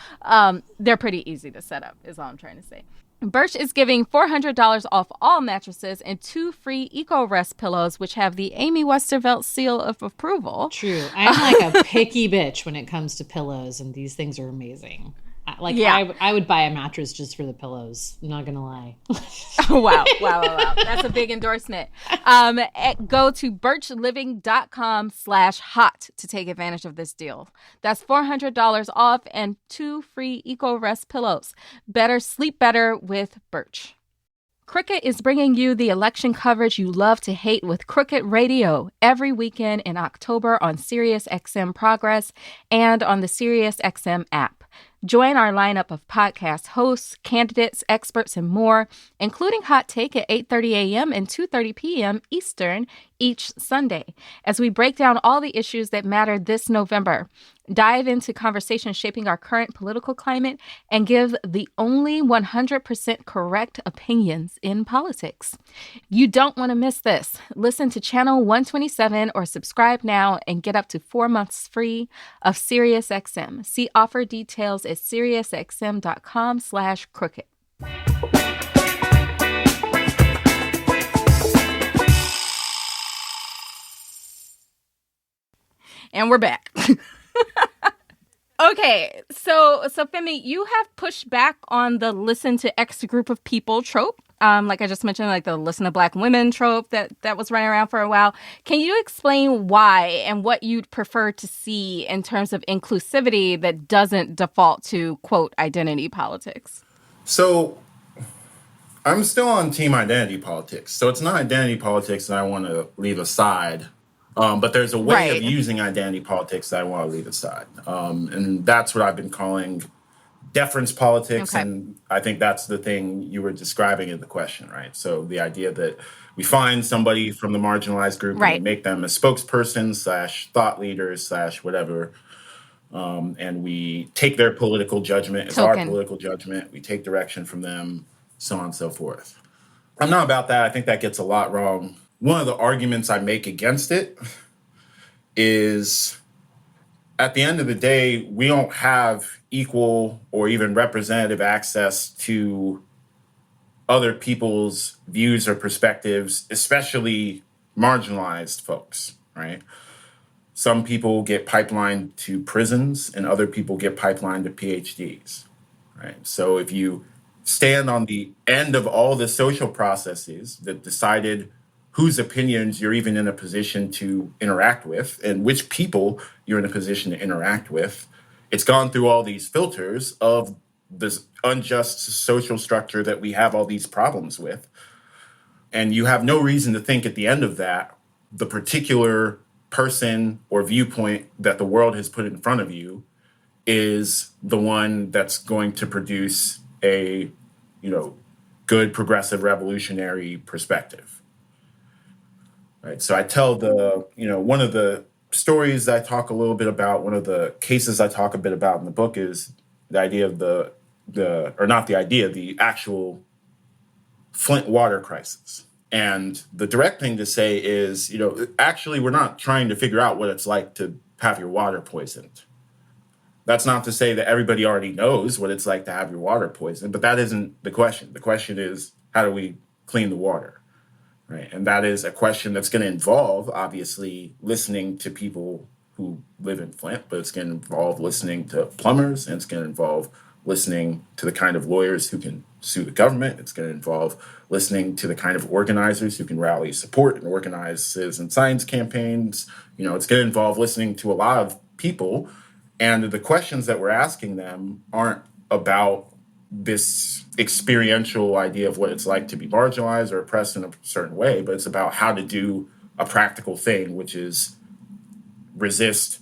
They're pretty easy to set up, is all I'm trying to say. Birch is giving $400 off all mattresses and 2 free Eco-Rest pillows, which have the Amy Westervelt seal of approval. True. I'm like a picky bitch when it comes to pillows, and these things are amazing. I would buy a mattress just for the pillows. I'm not going to lie. Wow. That's a big endorsement. Go to birchliving.com/hot to take advantage of this deal. That's $400 off and 2 free Eco-Rest pillows. Better sleep better with Birch. Cricket is bringing you the election coverage you love to hate with Cricket Radio every weekend in October on SiriusXM Progress and on the SiriusXM app. Join our lineup of podcast hosts, candidates, experts, and more, including Hot Take at 8:30 a.m. and 2:30 p.m. Eastern each Sunday, as we break down all the issues that matter this November. Dive into conversations shaping our current political climate and give the only 100% correct opinions in politics. You don't want to miss this. Listen to Channel 127 or subscribe now and get up to 4 months free of SiriusXM. See offer details at SiriusXM.com/crooked. And we're back. Okay, so Femi, you have pushed back on the listen to X group of people trope. Like I just mentioned, like the listen to Black women trope that was running around for a while. Can you explain why and what you'd prefer to see in terms of inclusivity that doesn't default to, quote, identity politics? So I'm still on team identity politics. So it's not identity politics that I want to leave aside. But there's a way of using identity politics that I want to leave aside. And that's what I've been calling deference politics. Okay. And I think that's the thing you were describing in the question, right? So the idea that we find somebody from the marginalized group and we make them a spokesperson / thought leader / whatever. And we take their political judgment as our political judgment. We take direction from them, so on and so forth. I'm not about that. I think that gets a lot wrong. One of the arguments I make against it is, at the end of the day, we don't have equal or even representative access to other people's views or perspectives, especially marginalized folks, right? Some people get pipelined to prisons and other people get pipelined to PhDs, right? So if you stand on the end of all the social processes that decided whose opinions you're even in a position to interact with and which people you're in a position to interact with, it's gone through all these filters of this unjust social structure that we have all these problems with. And you have no reason to think at the end of that, the particular person or viewpoint that the world has put in front of you is the one that's going to produce a, good progressive revolutionary perspective. Right. So I tell one of the stories I talk a little bit about, one of the cases I talk a bit about in the book is the idea of the actual Flint water crisis. And the direct thing to say is, actually, we're not trying to figure out what it's like to have your water poisoned. That's not to say that everybody already knows what it's like to have your water poisoned, but that isn't the question. The question is, how do we clean the water? Right. And that is a question that's going to involve, obviously, listening to people who live in Flint, but it's going to involve listening to plumbers, and it's going to involve listening to the kind of lawyers who can sue the government. It's going to involve listening to the kind of organizers who can rally support and organize citizen science campaigns. It's going to involve listening to a lot of people And the questions that we're asking them aren't about this experiential idea of what it's like to be marginalized or oppressed in a certain way, but it's about how to do a practical thing, which is resist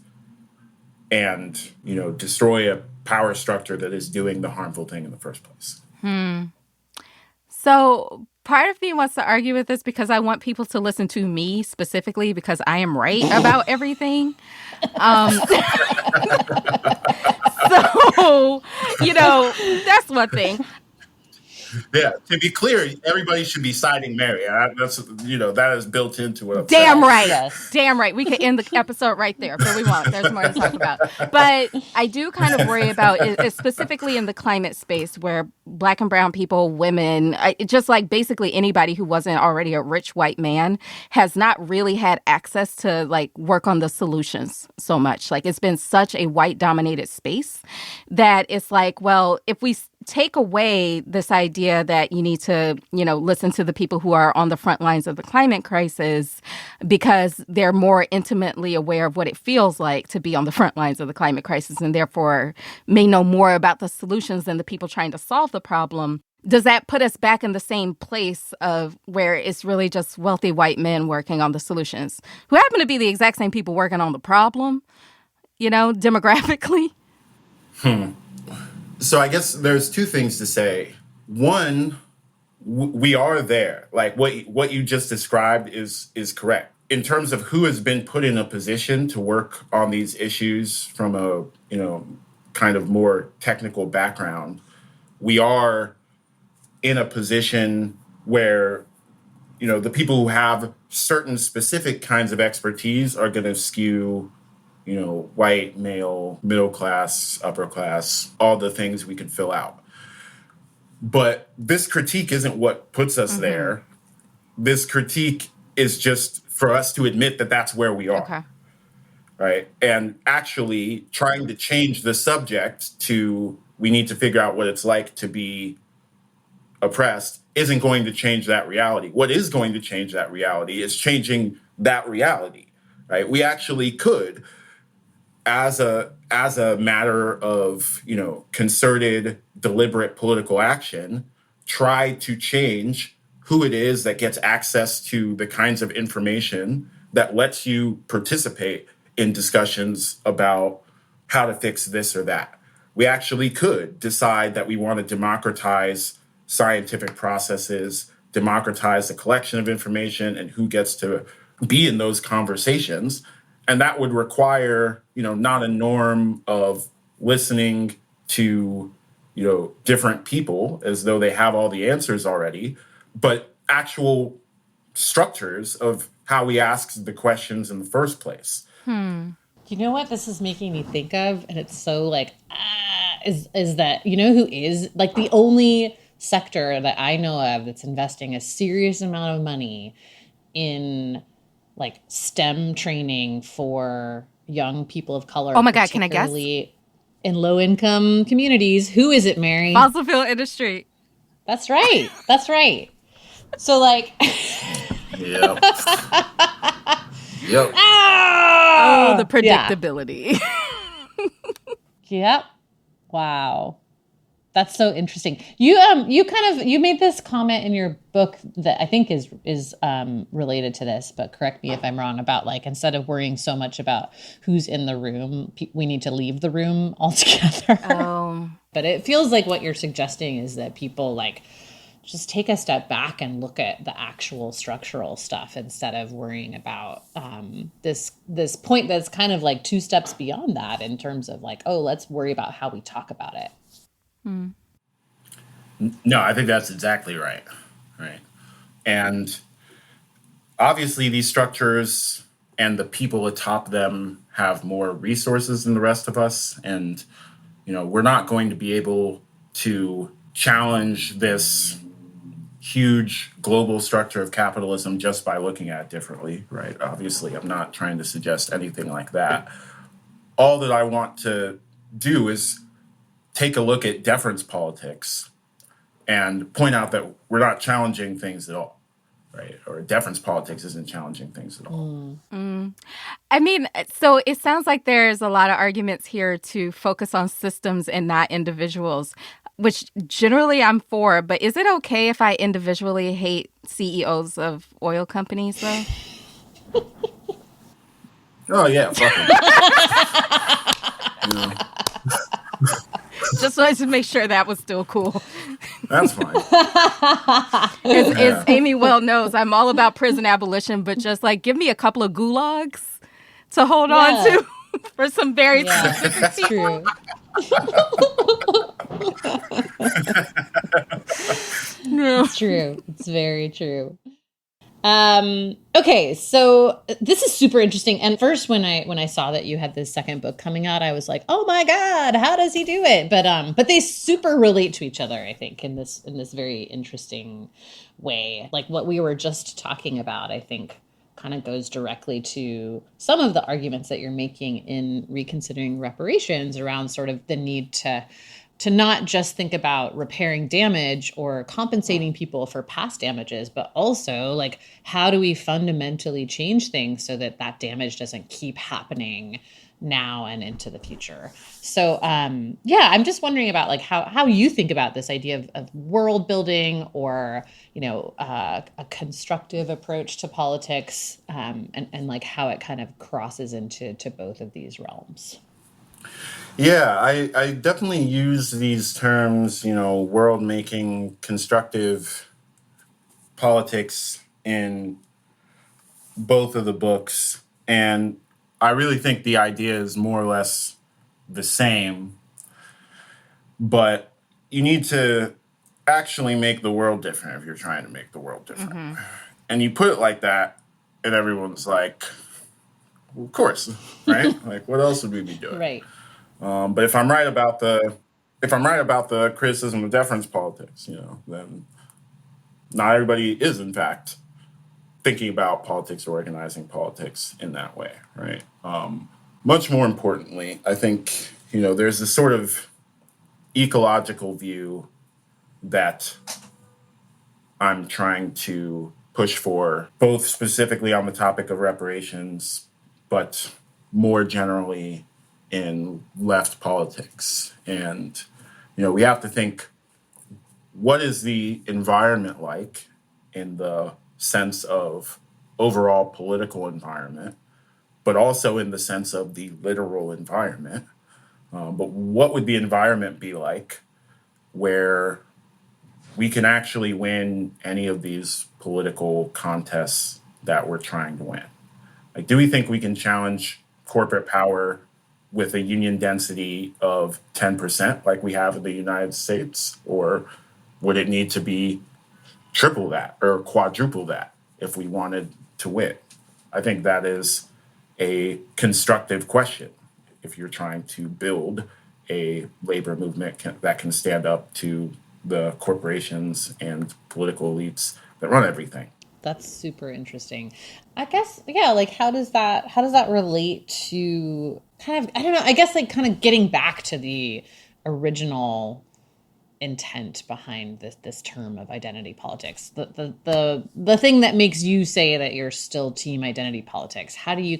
and, destroy a power structure that is doing the harmful thing in the first place. So part of me wants to argue with this because I want people to listen to me specifically because I am right about everything. So, that's one thing. Yeah, to be clear, everybody should be siding Mary. That is built into it. Damn right. Yes. Damn right. We could end the episode right there, but we won't. There's more to talk about. But I do kind of worry about it, specifically in the climate space where Black and brown people, women, just like basically anybody who wasn't already a rich white man has not really had access to like work on the solutions so much. Like it's been such a white dominated space that it's like, well, if we take away this idea that you need to, listen to the people who are on the front lines of the climate crisis because they're more intimately aware of what it feels like to be on the front lines of the climate crisis and therefore may know more about the solutions than the people trying to solve the problem. Does that put us back in the same place of where it's really just wealthy white men working on the solutions who happen to be the exact same people working on the problem, demographically? So I guess there's two things to say. One, we are there. Like what you just described is correct. In terms of who has been put in a position to work on these issues from a, kind of more technical background, we are in a position where, the people who have certain specific kinds of expertise are going to skew white, male, middle class, upper class, all the things we can fill out. But this critique isn't what puts us there. This critique is just for us to admit that that's where we are. Okay. Right? And actually trying to change the subject to we need to figure out what it's like to be oppressed isn't going to change that reality. What is going to change that reality is changing that reality. Right? We actually could, as a matter of, concerted, deliberate political action, try to change who it is that gets access to the kinds of information that lets you participate in discussions about how to fix this or that. We actually could decide that we want to democratize scientific processes, democratize the collection of information and who gets to be in those conversations. And that would require, not a norm of listening to, different people as though they have all the answers already, but actual structures of how we ask the questions in the first place. You know what this is making me think of? And it's so like, is that, who is like the only sector that I know of that's investing a serious amount of money in like STEM training for young people of color. Oh my God, can I guess? In low income communities. Who is it, Mary? Fossil fuel industry. That's right. That's right. So like. Yep. Yep. Oh, the predictability. Yep. Wow. That's so interesting. You made this comment in your book that I think is related to this, but correct me if I'm wrong, about like, instead of worrying so much about who's in the room, we need to leave the room altogether. Oh. But it feels like what you're suggesting is that people like just take a step back and look at the actual structural stuff instead of worrying about this point that's kind of like two steps beyond that in terms of like, oh, let's worry about how we talk about it. No, I think that's exactly right. Right. And obviously these structures and the people atop them have more resources than the rest of us. And, we're not going to be able to challenge this huge global structure of capitalism just by looking at it differently. Right. Obviously, I'm not trying to suggest anything like that. All that I want to do is take a look at deference politics and point out that we're not challenging things at all. right? Or deference politics isn't challenging things at all. I mean, so it sounds like there's a lot of arguments here to focus on systems and not individuals, which generally I'm for. But is it okay if I individually hate CEOs of oil companies, though? Oh, yeah, fuck 'em. You know, Just wanted to make sure that was still cool. that's fine. As Amy well knows, I'm all about prison abolition, but just like give me a couple of gulags to hold on to for some very specific people. No. It's true. It's very true. Okay, so this is super interesting. And first, when I saw that you had this second book coming out, I was like, "Oh my God, how does he do it?" But they super relate to each other, I think, in this very interesting way. Like what we were just talking about, I think, kind of goes directly to some of the arguments that you're making in Reconsidering Reparations around sort of the need to not just think about repairing damage or compensating people for past damages, but also like, how do we fundamentally change things so that that damage doesn't keep happening now and into the future? So, I'm just wondering about like how you think about this idea of world building or, a constructive approach to politics, and like how it kind of crosses into both of these realms. Yeah, I definitely use these terms, world making, constructive politics in both of the books. And I really think the idea is more or less the same, but you need to actually make the world different if you're trying to make the world different. Mm-hmm. And you put it like that, and everyone's like, well, of course, right? Like, what else would we be doing? Right. But if I'm right about the criticism of deference politics, then not everybody is in fact thinking about politics or organizing politics in that way, right? Much more importantly, I think there's this sort of ecological view that I'm trying to push for, both specifically on the topic of reparations, but more generally in left politics. And, we have to think, what is the environment like in the sense of overall political environment, but also in the sense of the literal environment? But what would the environment be like where we can actually win any of these political contests that we're trying to win? Like, do we think we can challenge corporate power with a union density of 10% like we have in the United States? Or would it need to be triple that or quadruple that if we wanted to win? I think that is a constructive question if you're trying to build a labor movement that can stand up to the corporations and political elites that run everything. That's super interesting. I guess, like how does that relate to kind of, I don't know, I guess like kind of getting back to the original intent behind this term of identity politics, the thing that makes you say that you're still team identity politics. How do you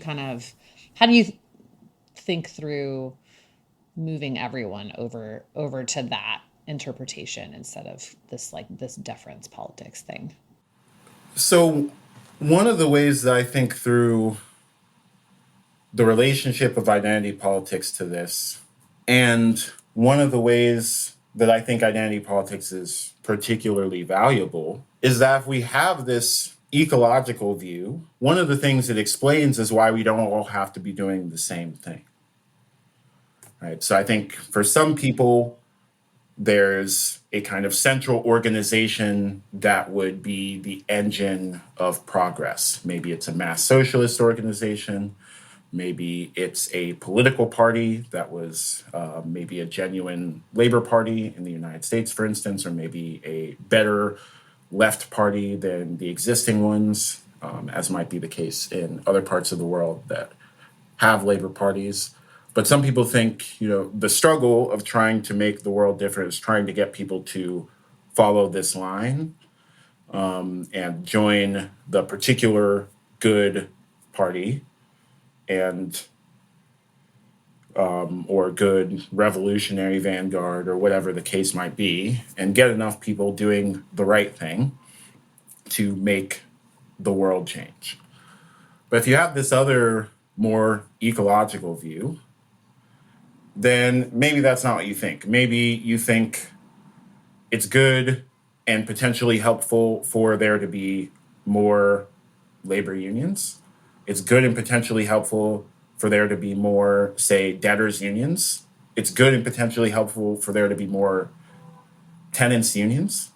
think through moving everyone over to that interpretation instead of this deference politics thing? So one of the ways that I think through the relationship of identity politics to this, and one of the ways that I think identity politics is particularly valuable, is that if we have this ecological view, one of the things it explains is why we don't all have to be doing the same thing. Right? So I think for some people, there's a kind of central organization that would be the engine of progress. Maybe it's a mass socialist organization. Maybe it's a political party that was maybe a genuine labor party in the United States, for instance, or maybe a better left party than the existing ones, as might be the case in other parts of the world that have labor parties. But some people think, the struggle of trying to make the world different is trying to get people to follow this line. and join the particular good party and or good revolutionary vanguard or whatever the case might be, and get enough people doing the right thing to make the world change. But if you have this other more ecological view, then maybe that's not what you think. Maybe you think it's good and potentially helpful for there to be more labor unions. It's good and potentially helpful for there to be more, say, debtors unions. It's good and potentially helpful for there to be more tenants unions.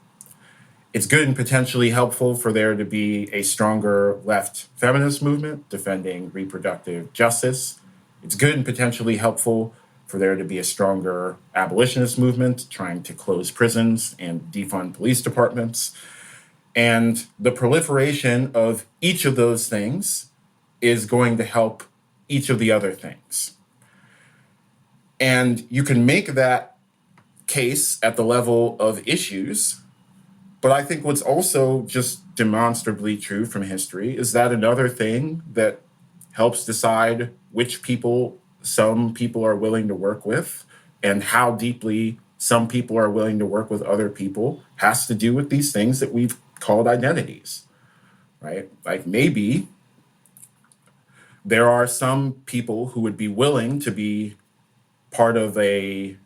It's good and potentially helpful for there to be a stronger left feminist movement defending reproductive justice. It's good and potentially helpful for there to be a stronger abolitionist movement trying to close prisons and defund police departments. And the proliferation of each of those things is going to help each of the other things. And you can make that case at the level of issues, but I think what's also just demonstrably true from history is that another thing that helps decide which people some people are willing to work with and how deeply some people are willing to work with other people has to do with these things that we've called identities, right? Like maybe there are some people who would be willing to be part of a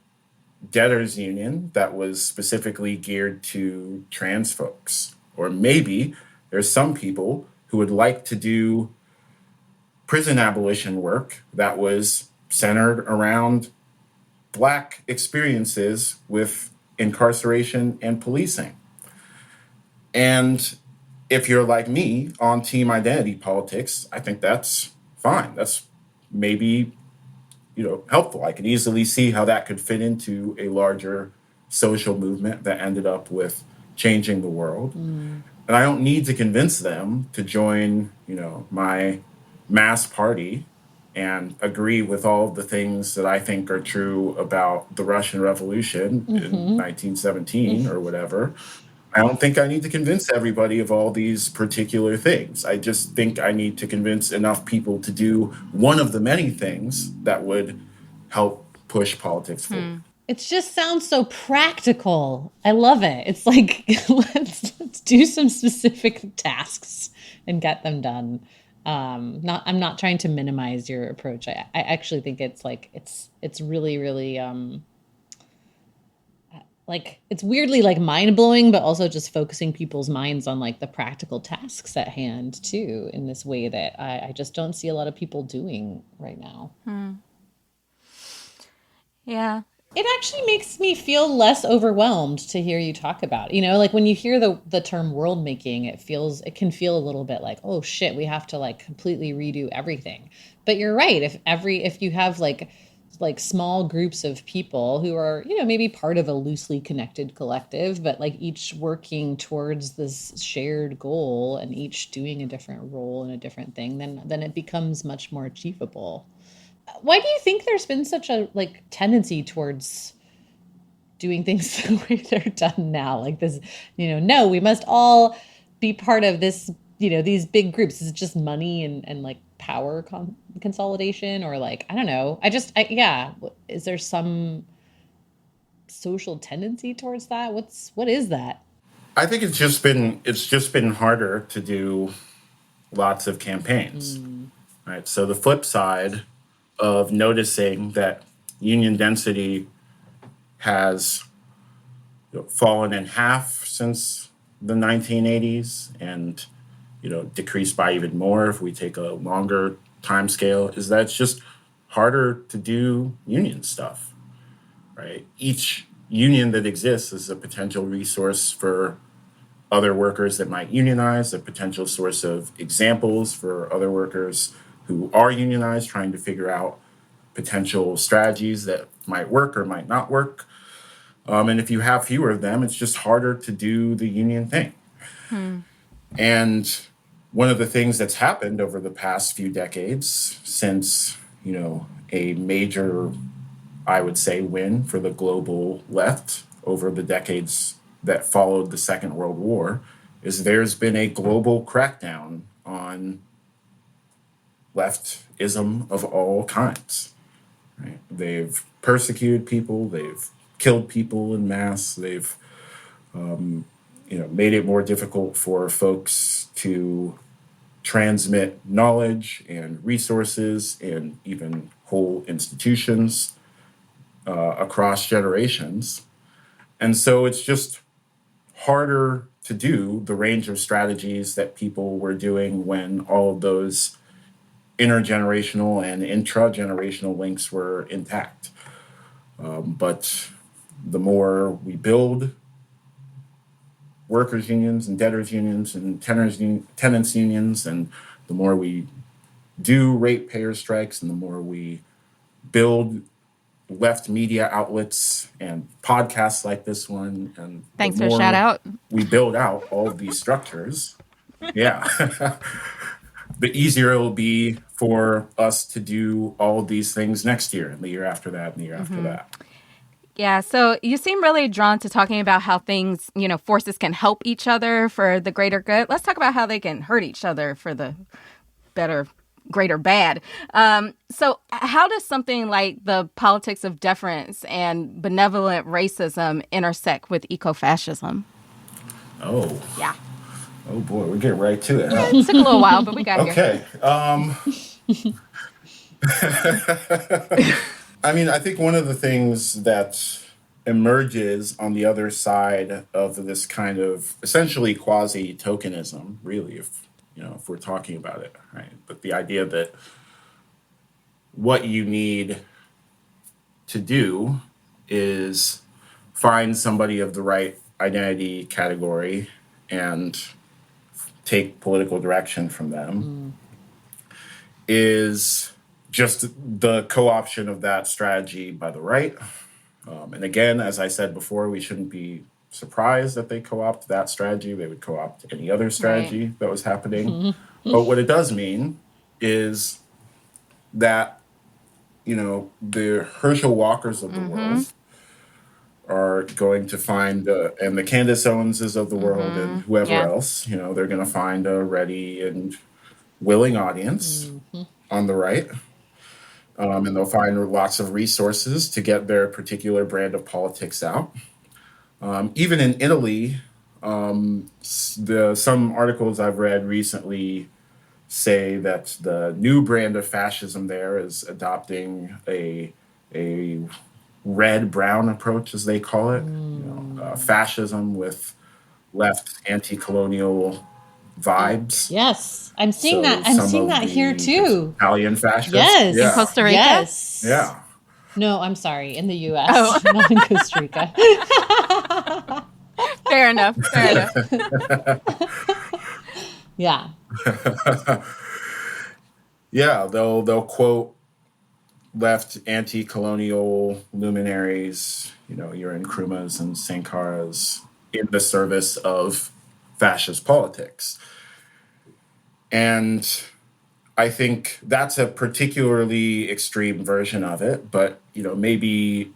debtors union that was specifically geared to trans folks. Or maybe there's some people who would like to do prison abolition work that was centered around Black experiences with incarceration and policing. And if you're like me on team identity politics, I think that's fine. That's maybe, helpful. I can easily see how that could fit into a larger social movement that ended up with changing the world. And I don't need to convince them to join, my mass party and agree with all the things that I think are true about the Russian Revolution in 1917 or whatever. I don't think I need to convince everybody of all these particular things. I just think I need to convince enough people to do one of the many things that would help push politics forward. It just sounds so practical. I love it. It's like, let's do some specific tasks and get them done. I'm not trying to minimize your approach. I actually think it's like, it's really, really, like it's weirdly like mind blowing, but also just focusing people's minds on like the practical tasks at hand too, in this way that I just don't see a lot of people doing right now. Yeah. It actually makes me feel less overwhelmed to hear you talk about it. Like when you hear the term world making, it can feel a little bit like, oh shit, we have to like completely redo everything. But you're right. If you have like small groups of people who are, maybe part of a loosely connected collective, but like each working towards this shared goal and each doing a different role and a different thing, then it becomes much more achievable. Why do you think there's been such a like tendency towards doing things the way they're done now? Like this, no, we must all be part of this, these big groups. Is it just money and like power consolidation, or like, I don't know. Is there some social tendency towards that? What is that? I think it's just been harder to do lots of campaigns, right? So the flip side of noticing that union density has fallen in half since the 1980s and decreased by even more if we take a longer time scale, is that it's just harder to do union stuff, right? Each union that exists is a potential resource for other workers that might unionize, a potential source of examples for other workers who are unionized, trying to figure out potential strategies that might work or might not work. And if you have fewer of them, it's just harder to do the union thing. And one of the things that's happened over the past few decades since, a major, I would say, win for the global left over the decades that followed the Second World War is there's been a global crackdown on leftism of all kinds. Right? They've persecuted people, they've killed people in mass, they've made it more difficult for folks to transmit knowledge and resources and even whole institutions across generations. And so it's just harder to do the range of strategies that people were doing when all of those intergenerational and intra-generational links were intact. But the more we build workers' unions and debtors' unions and tenants' unions, and the more we do ratepayer strikes, and the more we build left media outlets and podcasts like this one, and thanks for a shout out. We build out all of these structures. Yeah. The easier it will be for us to do all of these things next year and the year after that and the year after that. Yeah, so you seem really drawn to talking about how things, forces can help each other for the greater good. Let's talk about how they can hurt each other for the better, greater bad. So how does something like the politics of deference and benevolent racism intersect with ecofascism? Oh. Yeah. Oh, boy, we're getting right to it. Huh? It took a little while, but we got here. Okay. I mean, I think one of the things that emerges on the other side of this kind of essentially quasi-tokenism, really, if we're talking about it, right? But the idea that what you need to do is find somebody of the right identity category and take political direction from them is just the co-option of that strategy by the right. And again, as I said before, we shouldn't be surprised that they co-opt that strategy. They would co-opt any other strategy that was happening. But what it does mean is that, the Herschel Walkers of the world are going to find, and the Candace Owenses of the world and whoever else, they're going to find a ready and willing audience on the right. And they'll find lots of resources to get their particular brand of politics out. Even in Italy, some articles I've read recently say that the new brand of fascism there is adopting a red-brown approach, as they call it. Fascism with left anti-colonial vibes. Yes, I'm seeing that. I'm seeing that here too. Italian fascists. Yes, in Costa Rica. Yes. Yeah. No, I'm sorry. In the U.S., not in Costa Rica. Fair enough. Yeah. Yeah, they'll quote left anti-colonial luminaries, your Nkrumahs and Sankaras, in the service of fascist politics. And I think that's a particularly extreme version of it, but maybe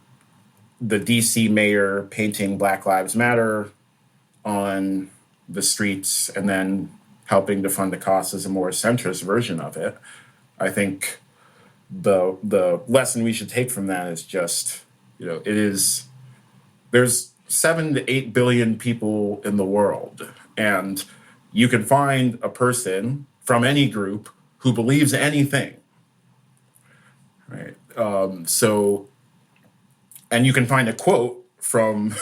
the DC mayor painting Black Lives Matter on the streets and then helping to fund the cost is a more centrist version of it. I think the lesson we should take from that is just, there's 7 to 8 billion people in the world, and you can find a person from any group who believes anything, right? And you can find a quote from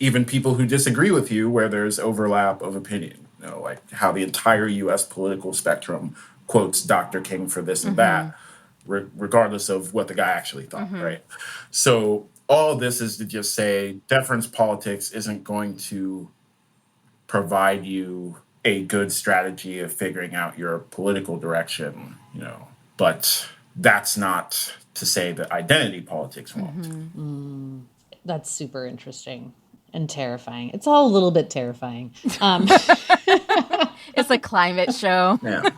even people who disagree with you where there's overlap of opinion, like how the entire U.S. political spectrum quotes Dr. King for this and that, regardless of what the guy actually thought, right? So all this is to just say deference politics isn't going to provide you a good strategy of figuring out your political direction, but that's not to say that identity politics won't. That's super interesting and terrifying. It's all a little bit terrifying. It's a climate show. Yeah.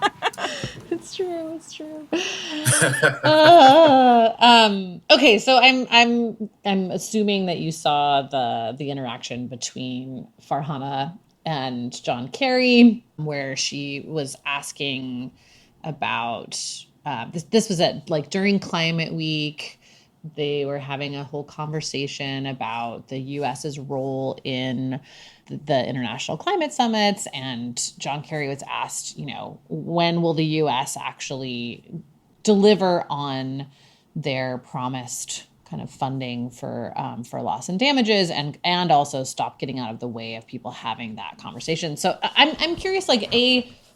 It's true. Okay, so I'm assuming that you saw the interaction between Farhana and John Kerry, where she was asking about this was at like during Climate Week. They were having a whole conversation about the US's role in the international climate summits. And John Kerry was asked, when will the US actually deliver on their promised kind of funding for loss and damages, and also stop getting out of the way of people having that conversation. So I'm curious, like,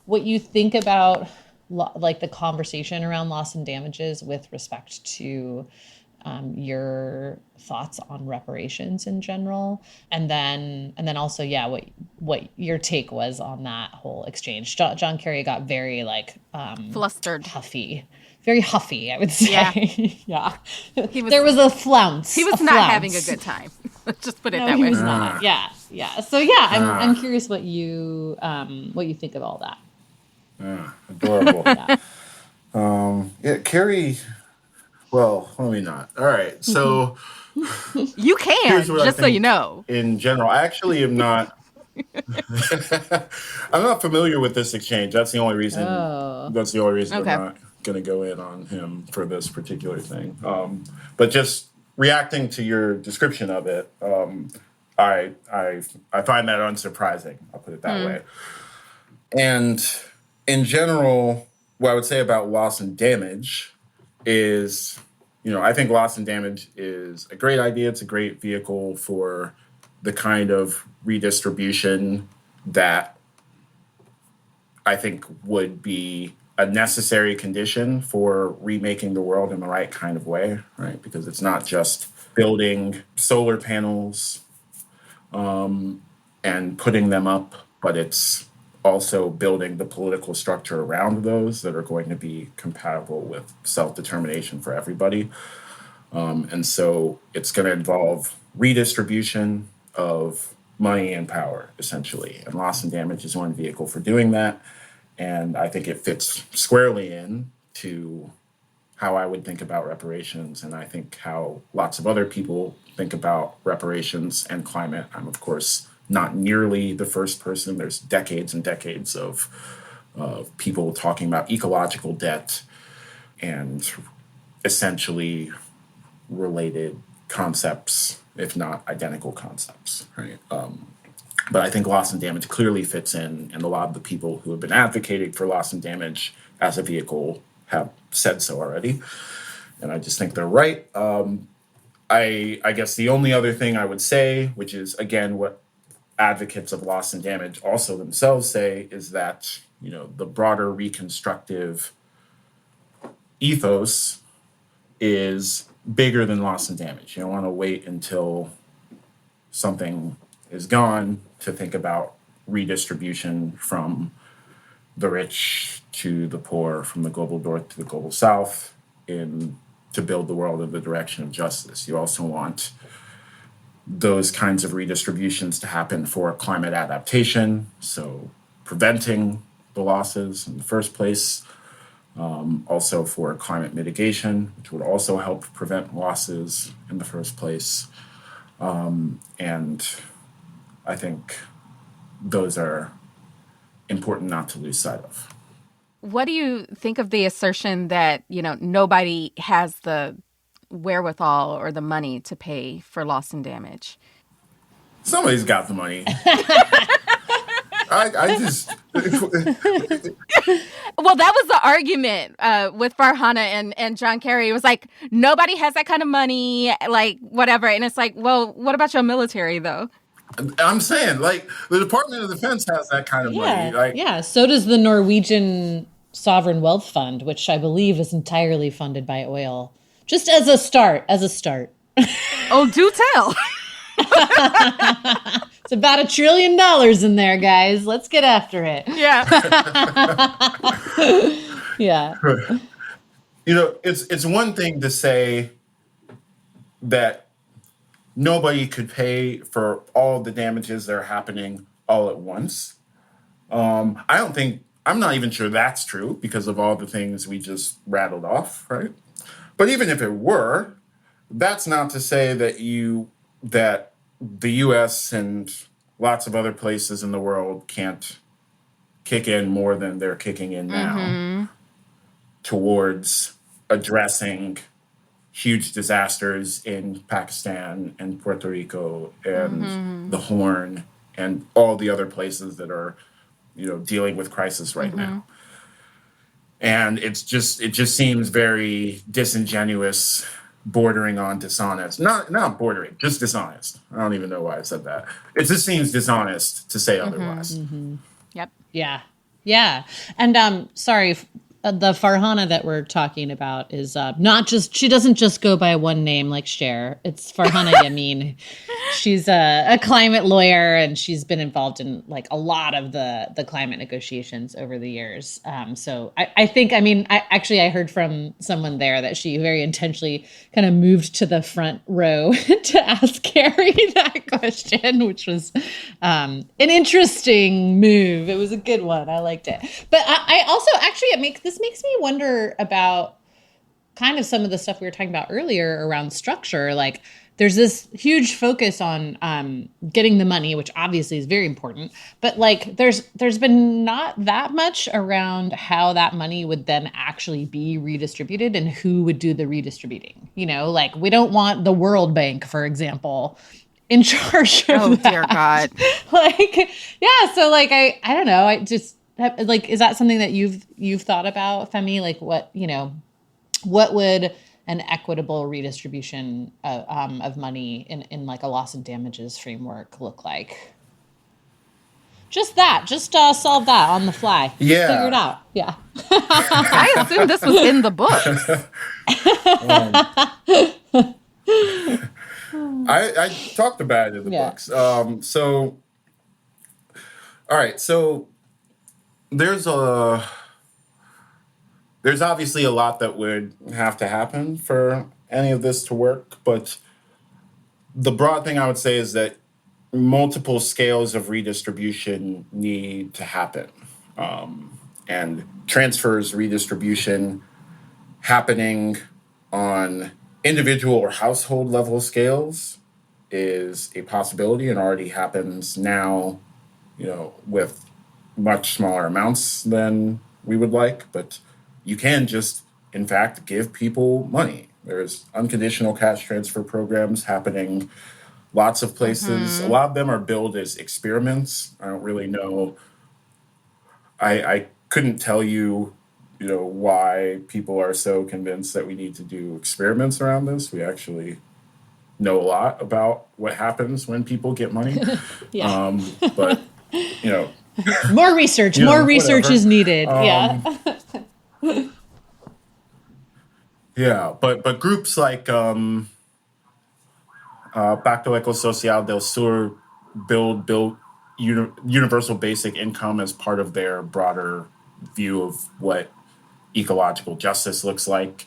what you think about like the conversation around loss and damages with respect to your thoughts on reparations in general, and then also, what your take was on that whole exchange. John Kerry got very flustered, very huffy, I would say. Yeah. There was a flounce. He was not having a good time. Let's just put it that way. He was not. Yeah. So I'm curious what you think of all that. Adorable. Carrie. Well, let me not. All right. So you can, just so you know. In general, I actually am not. I'm not familiar with this exchange. That's the only reason. That's the only reason Okay. I'm not going to go in on him for this particular thing. But just reacting to your description of it, I find that unsurprising. I'll put it that way. And in general, what I would say about loss and damage is, I think loss and damage is a great idea. It's a great vehicle for the kind of redistribution that I think would be a necessary condition for remaking the world in the right kind of way, right? Because it's not just building solar panels and putting them up, but it's also building the political structure around those that are going to be compatible with self-determination for everybody. And so it's going to involve redistribution of money and power, essentially. And loss and damage is one vehicle for doing that. And I think it fits squarely in to how I would think about reparations, and I think how lots of other people think about reparations and climate. I'm, of course, not nearly the first person. There's decades and decades of people talking about ecological debt and essentially related concepts, if not identical concepts, right? But I think loss and damage clearly fits in, and a lot of the people who have been advocating for loss and damage as a vehicle have said so already. And I just think they're right. I guess the only other thing I would say, which is, again, what advocates of loss and damage also themselves say, is that, the broader reconstructive ethos is bigger than loss and damage. You don't want to wait until something is gone to think about redistribution from the rich to the poor, from the global north to the global south, to build the world in the direction of justice. You also want those kinds of redistributions to happen for climate adaptation, so preventing the losses in the first place, also for climate mitigation, which would also help prevent losses in the first place. And I think those are important not to lose sight of. What do you think of the assertion that, nobody has the wherewithal or the money to pay for loss and damage? Somebody's got the money. I just... Well, that was the argument with Farhana and John Kerry. It was like, nobody has that kind of money, like, whatever. And it's like, well, what about your military, though? I'm saying, like, the Department of Defense has that kind of money. Like, so does the Norwegian Sovereign Wealth Fund, which I believe is entirely funded by oil. Just as a start. Oh, do tell. It's about $1 trillion in there, guys. Let's get after it. Yeah. Yeah. It's one thing to say that nobody could pay for all the damages that are happening all at once. I'm not even sure that's true because of all the things we just rattled off, right? But even if it were, that's not to say that the U.S. and lots of other places in the world can't kick in more than they're kicking in now towards addressing huge disasters in Pakistan and Puerto Rico and the Horn and all the other places that are, dealing with crisis right now. And it just seems very disingenuous, bordering on dishonest. Not bordering, just dishonest. I don't even know why I said that. It just seems dishonest to say otherwise. Yep. Yeah. Yeah. And sorry, the Farhana that we're talking about is not just, she doesn't just go by one name like Cher. It's Farhana Yamin. She's a climate lawyer, and she's been involved in like a lot of the climate negotiations over the years. So I think, I heard from someone there that she very intentionally kind of moved to the front row to ask Carrie that question, which was an interesting move. It was a good one. I liked it. But I also actually, this makes me wonder about kind of some of the stuff we were talking about earlier around structure. Like, there's this huge focus on getting the money, which obviously is very important. But like, there's been not that much around how that money would then actually be redistributed and who would do the redistributing. Like, we don't want the World Bank, for example, in charge of that. Dear God. So like, I don't know. I just like, is that something that you've thought about, Femi? Like, what would an equitable redistribution of money in like a loss and damages framework look like? Just solve that on the fly. Yeah. Figure it out. Yeah. I assumed this was in the book. I talked about it in the books. All right. So there's obviously a lot that would have to happen for any of this to work, but the broad thing I would say is that multiple scales of redistribution need to happen. And transfers, redistribution happening on individual or household level scales is a possibility and already happens now, with much smaller amounts than we would like, but you can just, in fact, give people money. There's unconditional cash transfer programs happening lots of places. A lot of them are billed as experiments. I don't really know. I couldn't tell you, why people are so convinced that we need to do experiments around this. We actually know a lot about what happens when people get money. But, more research. More research is needed. But groups like Pacto Ecosocial del Sur build universal basic income as part of their broader view of what ecological justice looks like.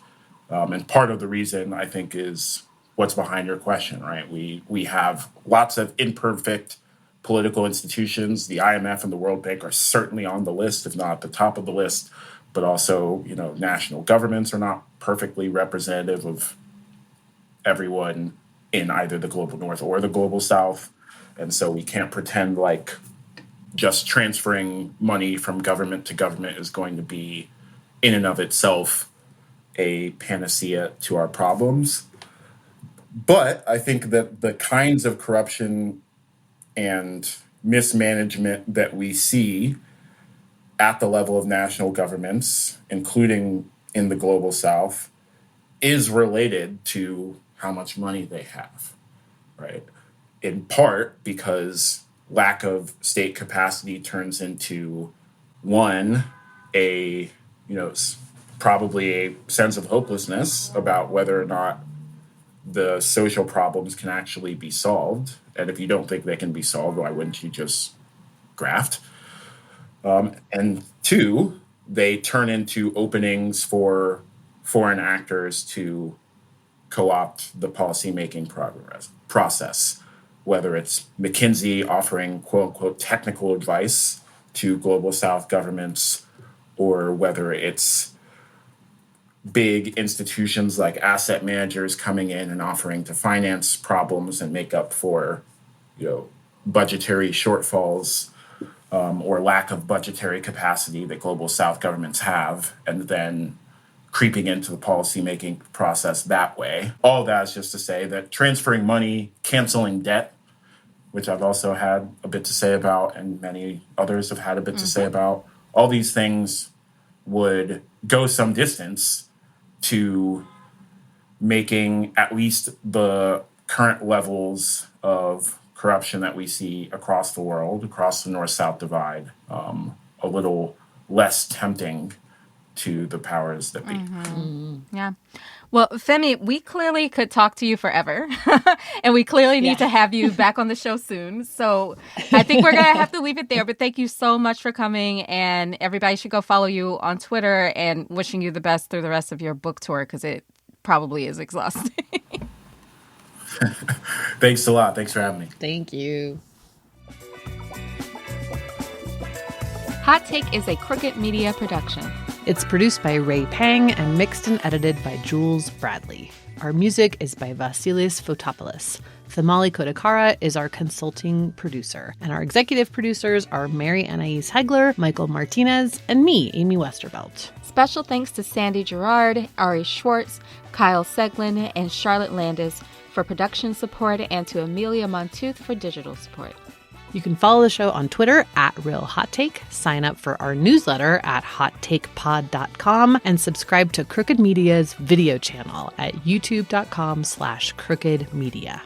And part of the reason, I think, is what's behind your question, right? We have lots of imperfect political institutions. The IMF and the World Bank are certainly on the list, if not at the top of the list. But also, national governments are not perfectly representative of everyone in either the global north or the global south. And so we can't pretend like just transferring money from government to government is going to be, in and of itself, a panacea to our problems. But I think that the kinds of corruption and mismanagement that we see at the level of national governments, including in the global south, is related to how much money they have, right? In part because lack of state capacity turns into, one, probably a sense of hopelessness about whether or not the social problems can actually be solved. And if you don't think they can be solved, why wouldn't you just graft? And two, they turn into openings for foreign actors to co-opt the policymaking process, whether it's McKinsey offering quote-unquote technical advice to global south governments, or whether it's big institutions like asset managers coming in and offering to finance problems and make up for, budgetary shortfalls or lack of budgetary capacity that global South governments have, and then creeping into the policymaking process that way. All that is just to say that transferring money, canceling debt, which I've also had a bit to say about, and many others have had a bit to say about, all these things would go some distance to making at least the current levels of corruption that we see across the world, across the North-South divide, a little less tempting to the powers that be. Yeah. Well, Femi, we clearly could talk to you forever, and we clearly need to have you back on the show soon. So I think we're going to have to leave it there. But thank you so much for coming, and everybody should go follow you on Twitter, and wishing you the best through the rest of your book tour, because it probably is exhausting. Thanks a lot. Thanks for having me. Thank you. Hot Take is a Crooked Media production. It's produced by Ray Pang and mixed and edited by Jules Bradley. Our music is by Vasilis Fotopoulos. Thamali Kodakara is our consulting producer, and our executive producers are Mary Anais Hegler, Michael Martinez, and me, Amy Westervelt. Special thanks to Sandy Gerard, Ari Schwartz, Kyle Seglin, and Charlotte Landis for production support, and to Amelia Montooth for digital support. You can follow the show on Twitter at Real Hot Take, sign up for our newsletter at hottakepod.com, and subscribe to Crooked Media's video channel at youtube.com/crookedmedia.